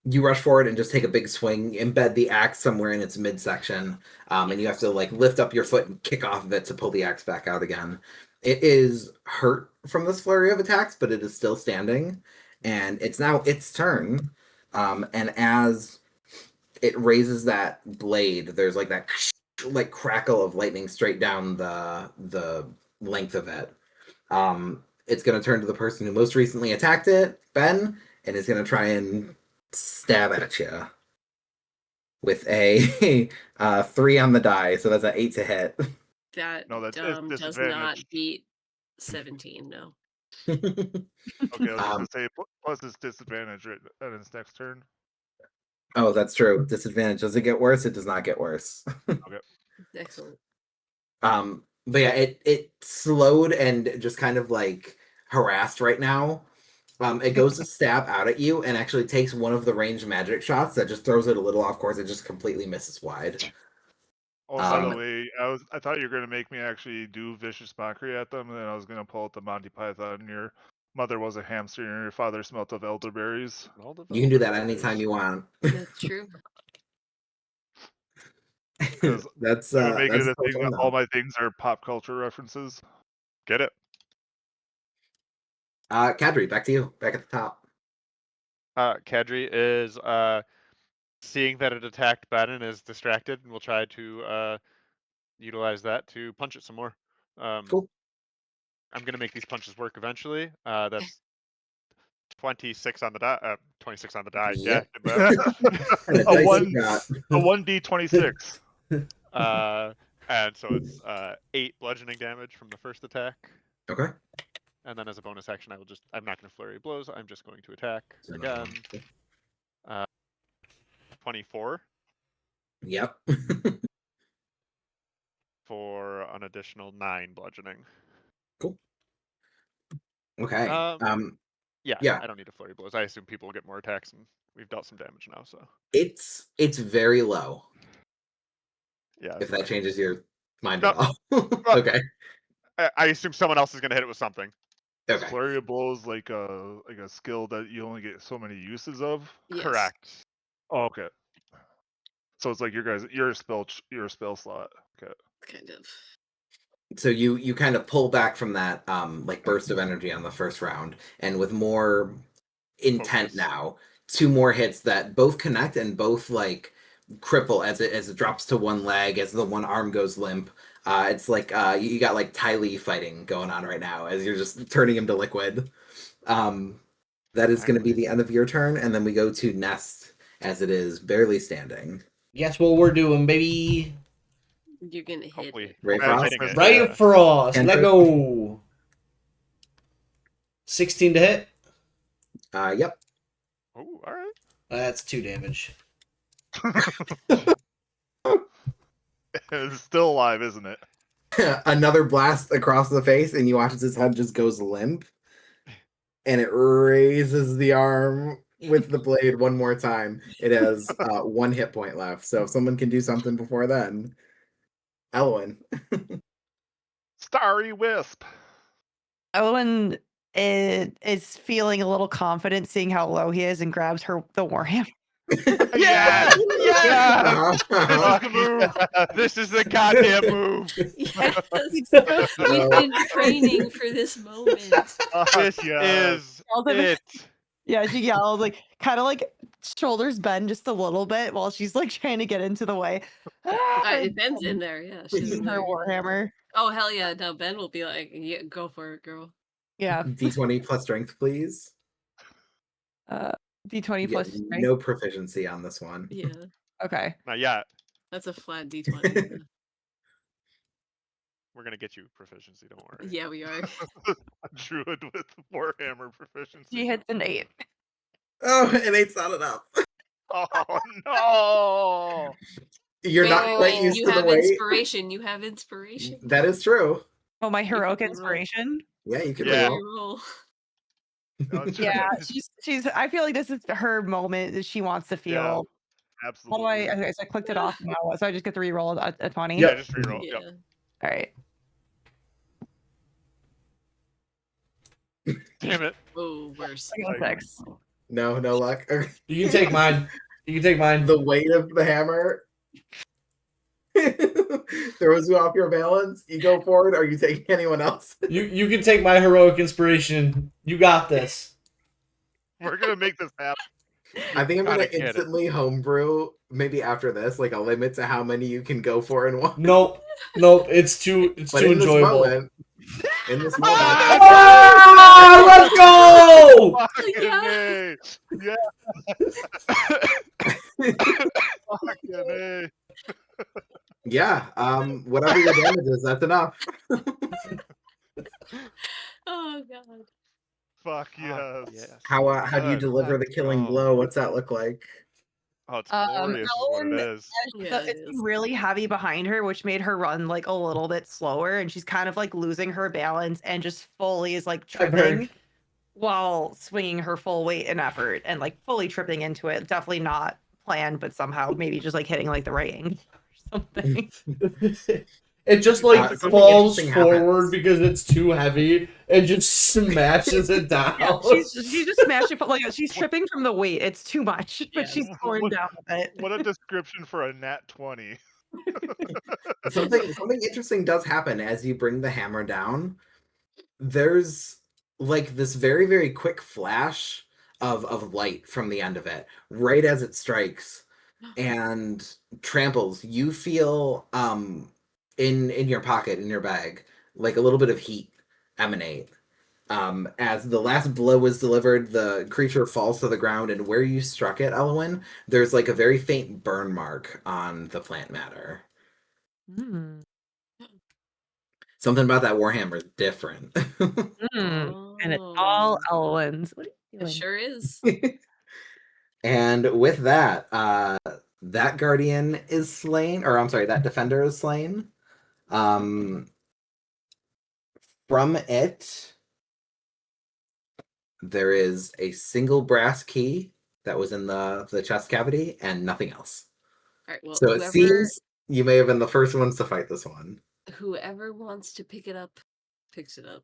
you rush forward and just take a big swing, embed the axe somewhere in its midsection, and you have to like lift up your foot and kick off of it to pull the axe back out again. It is hurt from this flurry of attacks, but it is still standing, and it's now its turn. And as it raises that blade, there's like that like crackle of lightning straight down the length of it. It's going to turn to the person who most recently attacked it, Ben, and is going to try and stab at you with a 3 on the die, so that's an 8 to hit. That No, that's does not disadvantage. beat 17, no. Okay, I was Um, gonna say plus it's disadvantage right at his next turn. Oh, that's true. Disadvantage. Does it get worse? It does not get worse. Okay. Excellent. But yeah, it slowed and just kind of like harassed right now. It goes to stab out at you and actually takes one of the ranged magic shots that just throws it a little off course. It just completely misses wide. Oh, by the way, I thought you were gonna make me actually do vicious mockery at them, and then I was gonna pull out the Monty Python. Your mother was a hamster, and your father smelt of elderberries. You can do that anytime you want. That's true. Because that's I would make that's it a still thing fun, that all though. my things are pop culture references. Get it? Kadri, back to you. Back at the top. Kadri is seeing that it attacked Ben and is distracted, and will try to utilize that to punch it some more. Cool. I'm gonna make these punches work eventually. That's 26 on the die. 26 on the die. Yep. Yeah. And A dice one- you got. A 1d26. And so it's 8 bludgeoning damage from the first attack. Okay. And then as a bonus action, I'm not going to flurry blows. I'm just going to attack So another again. one. 24 Yep. for an additional 9 bludgeoning. Cool. Okay. Yeah, I don't need to flurry blows. I assume people will get more attacks, and we've dealt some damage now. So It's very low. yeah. If that changes your mind No, at all. well, Okay. I assume someone else is going to hit it with something. Okay. Flurry of blows like a skill that you only get so many uses of. Yes. Correct. Oh, okay. So it's like your spell slot. Okay. Kind of. So you kind of pull back from that like burst of energy on the first round, and with more intent Focus. now, 2 more hits that both connect and both like cripple as it drops to one leg, as the one arm goes limp. It's like you got like Ty Lee fighting going on right now as you're just turning him to liquid. That is going to be the end of your turn, and then we go to Nest as it is barely standing. Guess what we're doing, baby? You're gonna hit Hopefully, it. Ray hopefully I'm Frost? hitting it, Right yeah. Frost. Let Cantrip? go. 16 to hit. Yep. Oh, all right. That's 2 damage. It's still alive, isn't it? Another blast across the face, and you watch as his head just goes limp, and it raises the arm with the blade one more time. It has 1 hit point left, so if someone can do something before then, Elwyn. Starry Wisp. Owen is feeling a little confident seeing how low he is and grabs the warhammer. Yes! Yes! Uh-huh, uh-huh. This is the move. This is the goddamn move. Yes. So- We've been training for this moment. This yes. is Yelled at me. it. Yeah, she yelled, like, kind of like shoulders bend just a little bit while she's like trying to get into the way. Ben's in there, yeah. She's Using in her there. warhammer. Oh, hell yeah. No, Ben will be like, yeah, go for it, girl. Yeah. D20 plus strength, please. D20 You plus get strength. no proficiency on this one. Yeah. Okay. Not yet. That's a flat D20. We're gonna get you proficiency. Don't worry. Yeah, we are. A druid with Warhammer proficiency. She hits an 8. Oh, and 8's not enough. Oh no! You're not quite Wait, used you to the have weight. inspiration. You have inspiration. That is true. Oh, my heroic can reroll. inspiration. Yeah, you can Yeah. reroll. Reroll. No, it's Yeah, just- she's. I feel like this is her moment that she wants to feel. How do absolutely. I? Okay, so I clicked it off now, so I just get to reroll a 20. Yeah, just reroll. Yeah. Yep. All right. Damn it. Oh, worse. I got a 6. No luck. Okay. You can take mine. You can take mine. The weight of the hammer throws you off your balance. You go forward, or you take anyone else? You can take my heroic inspiration. You got this. We're gonna make this happen. I think I'm Gotta gonna get it. instantly homebrew, maybe after this, like a limit to how many you can go for in one. Nope. It's too But too in this enjoyable. moment, Ah, let's go! Fucking A. Yeah. Fucking A. yeah, whatever your damage is, that's enough. Oh, God. Fuck yes. Yes. How do you Good. deliver the killing go. blow? What's that look like? Oh, it's glorious is what it Ellen- is. Yeah, it it's is. really heavy behind her, which made her run like a little bit slower, and she's kind of like losing her balance and just fully is like I've heard. tripping while swinging her full weight and effort and like fully tripping into it. Definitely not planned, but somehow maybe just like hitting like the right angle or something. It just like Something falls interesting forward happens. because it's too heavy and just smashes it down. Yeah, she's just smashing, but like she's tripping from the weight. It's too much, but Yeah. she's going down with it. What a description for a nat 20. Something interesting does happen as you bring the hammer down. There's like this very, very quick flash of light from the end of it, right as it strikes and tramples. You feel in your pocket, in your bag, like a little bit of heat emanate. As the last blow is delivered, the creature falls to the ground, and where you struck it, Elwyn, there's like a very faint burn mark on the plant matter. Mm. Something about that warhammer is different. And it's all Elwyn's. What are you It doing? sure is. And with that, that guardian is slain, or I'm sorry, that defender is slain. From it, there is a single brass key that was in the chest cavity and nothing else. All right, well, So it seems you may have been the first ones to fight this one. whoever wants to pick it up, picks it up.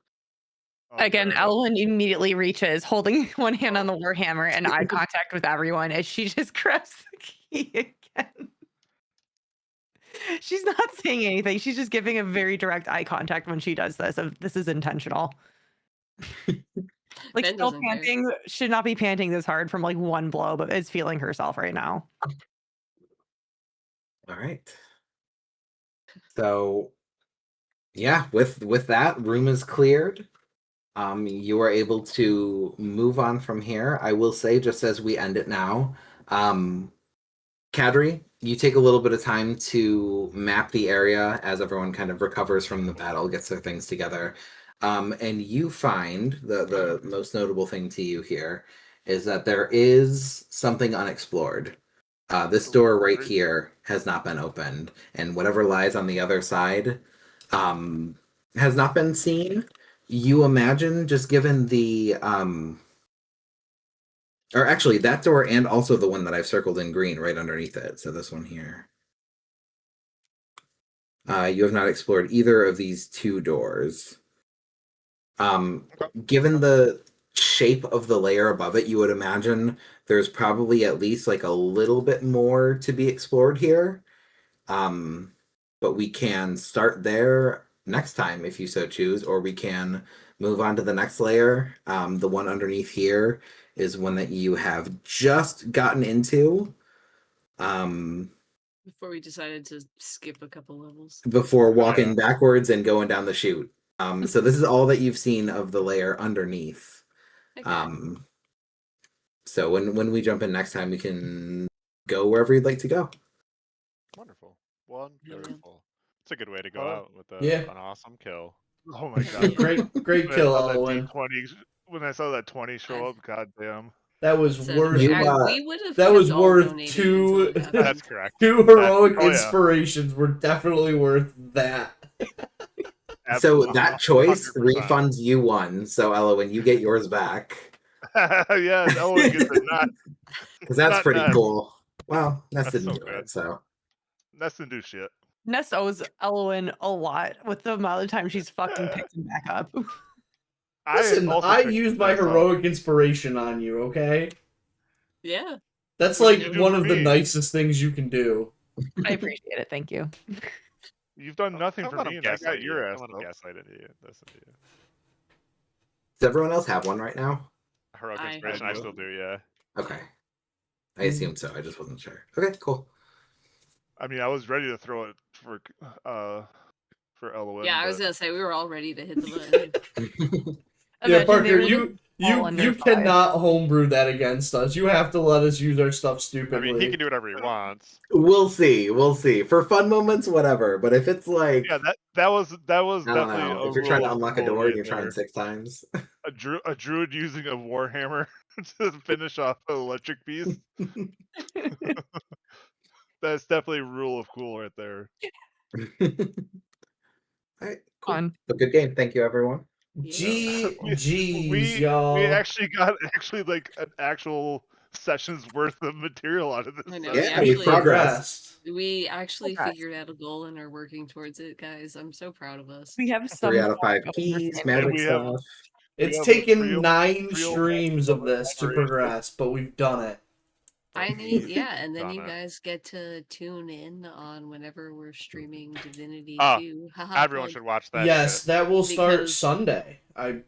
Again, Okay. Elwyn immediately reaches, holding one hand on the warhammer and eye contact with everyone as she just grabs the key again. She's not saying anything. She's just giving a very direct eye contact when she does this. Of this is intentional. Like Ben still doesn't care. panting, should not be panting this hard from like one blow, but is feeling herself right now. All right. So yeah, with that, room is cleared. You are able to move on from here. I will say, just as we end it now, Kadri, you take a little bit of time to map the area as everyone kind of recovers from the battle, gets their things together. And you find the most notable thing to you here is that there is something unexplored. This door right here has not been opened, and whatever lies on the other side has not been seen. You imagine, just given the or actually that door and also the one that I've circled in green right underneath it. So this one here. You have not explored either of these two doors. Given the shape of the layer above it, you would imagine there's probably at least like a little bit more to be explored here. But we can start there next time if you so choose, or we can move on to the next layer. The one underneath here is one that you have just gotten into. Before we decided to skip a couple levels. Before walking backwards and going down the chute. So this is all that you've seen of the layer underneath. Okay. So when we jump in next time, we can go wherever you'd like to go. Wonderful. Wonderful. It's a good way to go Oh, out with yeah. an awesome kill. Oh my god. Great When I kill, saw that Elwyn. D20, when I saw that 20 show up, goddamn. That was So worth. we would have. That was kept all worth donating two. until it That's happened. correct. Two heroic Oh, yeah. inspirations were definitely worth that. So that choice 100%. refunds you one. So Elwyn, you get yours back. Yeah, Elwyn gets a nut. Because that's Not pretty Ness. cool. Well, Ness That's didn't so do good. it, so. Ness didn't do shit. Ness owes Elwyn a lot with the amount of time she's fucking picked him back up. Listen, also I picked used my Ness up. heroic inspiration on you, okay? Yeah. That's What did like you do one for of the me? nicest things you can do. I appreciate it. Thank you. You've done nothing Don't for let me, him and I got gaslight your you. ass Don't let him up. gaslight you. Listen to you. Does everyone else have one right now? Heroic I inspiration, have I one. still do, yeah. Okay. I assumed so. I just wasn't sure. Okay, cool. I mean, I was ready to throw it for Elwyn. Yeah, I was but gonna say we were all ready to hit the button. Yeah, Imagine Parker, they were you all under you five. cannot homebrew that against us. You have to let us use our stuff I stupidly. mean, he can do whatever he wants. We'll see. We'll see. For fun moments, whatever. But if it's like, yeah, that was I don't definitely know, a if you're trying rule to of unlock a cool door right and you're there. trying 6 times. A druid using a warhammer to finish off an electric piece. That's definitely a rule of cool right there. All right, cool. Fun. A good game. Thank you, everyone. GG's, we y'all. actually got like an actual session's worth of material out of this. I know, Yeah, we we actually progressed. we actually Progress. figured out a goal and are working towards it, guys. I'm so proud of us. We have 3 some out of 5 form of keys, understanding. magic We have- stuff. It's have taken three 9 three streams of this to inspiration. progress, but we've done it. I need, yeah, and then Done you it. guys get to tune in on whenever we're streaming Divinity Ah, 2. Everyone should watch that Yes, shit. that will start Because Sunday.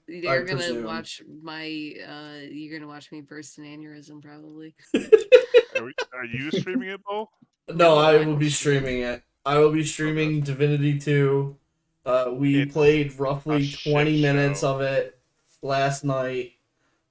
You're gonna presume. watch you're gonna watch me burst an aneurysm probably. Are you streaming it, Bo? No, I I will will be stream streaming it. I will be streaming Divinity 2. We It's played roughly a 20 shit minutes show. of it last night.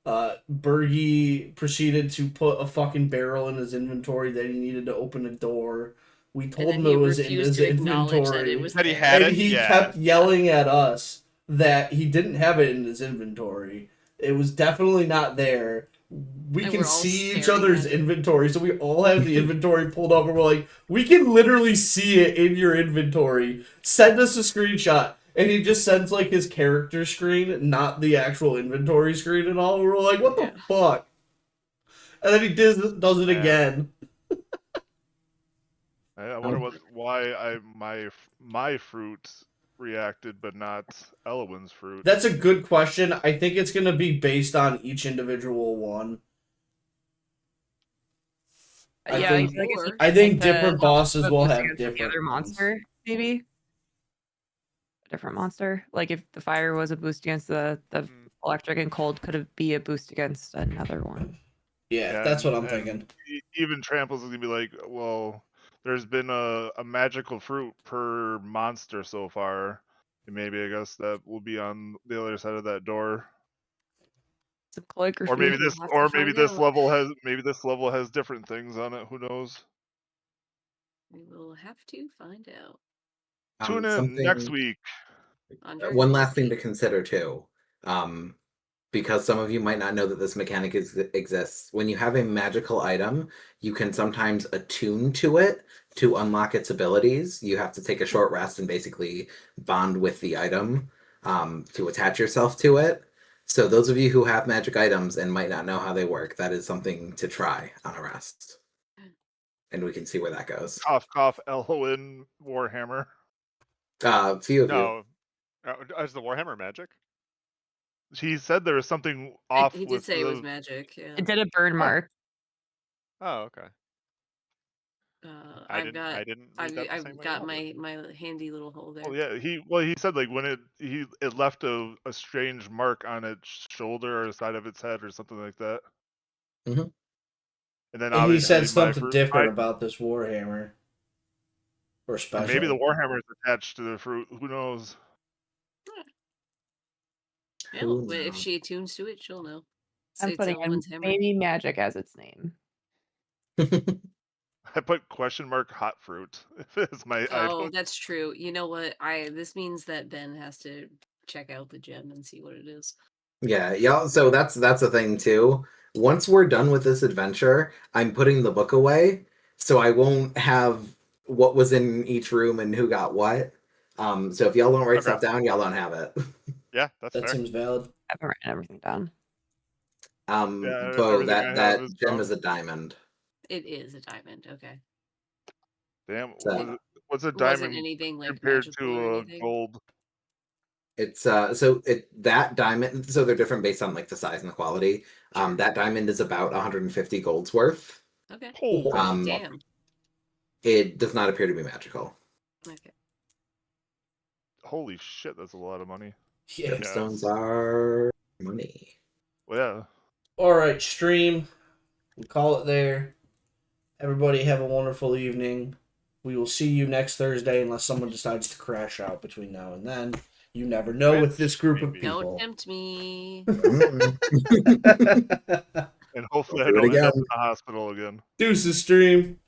Bergie proceeded to put a fucking barrel in his inventory that he needed to open a door. We And told then him he it was in refused his to acknowledge that it inventory. was That he there. had And it? he Yeah. kept yelling at us that he didn't have it in his inventory. It was definitely not there. We And can we're all see each staring other's at it. inventory, so we all have the inventory pulled up, and we're like, we can literally see it in your inventory. Send us a screenshot. And he just sends like his character screen, not the actual inventory screen and all. We're like, what the fuck? And then he does it again. I wonder why my fruit reacted, but not Elwyn's fruit. That's a good question. I think it's going to be based on each individual one. I Yeah, think- I feel like it's I think different bosses the will boost have against the different other ones. monster, maybe. A different monster. Like if the fire was a boost against the electric and cold, could it be a boost against another one? Yeah, that's what I'm and thinking. Even Tramples is gonna be like, well, there's been a magical fruit per monster so far, and maybe I guess that will be on the other side of that door. Some calligraphy. Or maybe We'll have to find out. this level has different things on it. Who knows? We will have to find out. Tune in Something- next week. On One Dragon last thing to Speak. consider too. because some of you might not know that this mechanic exists. When you have a magical item, you can sometimes attune to it to unlock its abilities. You have to take a short rest and basically bond with the item to attach yourself to it. So those of you who have magic items and might not know how they work, that is something to try on a rest. And we can see where that goes. Cough, cough, Elwyn Warhammer. Few of you. No, is the Warhammer magic? He said there was something off He did with say it was the. magic. Yeah. It did a burn mark. Oh, okay. I I've didn't. got I didn't read that the same I've way. got y'all did. my handy little hole there. Oh yeah, he said like when it left a strange mark on its shoulder or the side of its head or something like that. Mhm. And then He obviously said something different about this Warhammer. Or special. maybe the Warhammer is attached to the fruit. Who knows? Yeah, Who but if knows? she attunes to it, she'll know. I'm It's putting in Elwyn's hammer. maybe magic as its name. I put question mark hot fruit. It's my Oh, item. that's true. You know what? This means that Ben has to check out the gem and see what it is. Yeah, y'all. So that's a thing too. Once we're done with this adventure, I'm putting the book away, so I won't have what was in each room and who got what. So if y'all don't write Okay. stuff down, y'all don't have it. Yeah, that's That fair. seems valid. I haven't written everything down. Yeah, Bo, everything I have that is gem done. is a diamond. It is a diamond. Okay. Damn, So- what's a Wasn't diamond anything like compared magical or to anything? gold? It's that diamond. So they're different based on like the size and the quality. Sure. That diamond is about 150 gold's worth. Okay. Holy Damn. It does not appear to be magical. Okay. Holy shit, that's a lot of money. Yeah. Gemstones are money. Well, yeah. Alright, stream. We'll call it there. Everybody have a wonderful evening. We will see you next Thursday unless someone decides to crash out between now and then. You never know with this group of Maybe. Don't people. tempt me. Mm. And hopefully I do it don't end up again. in the hospital again. Deuces, stream.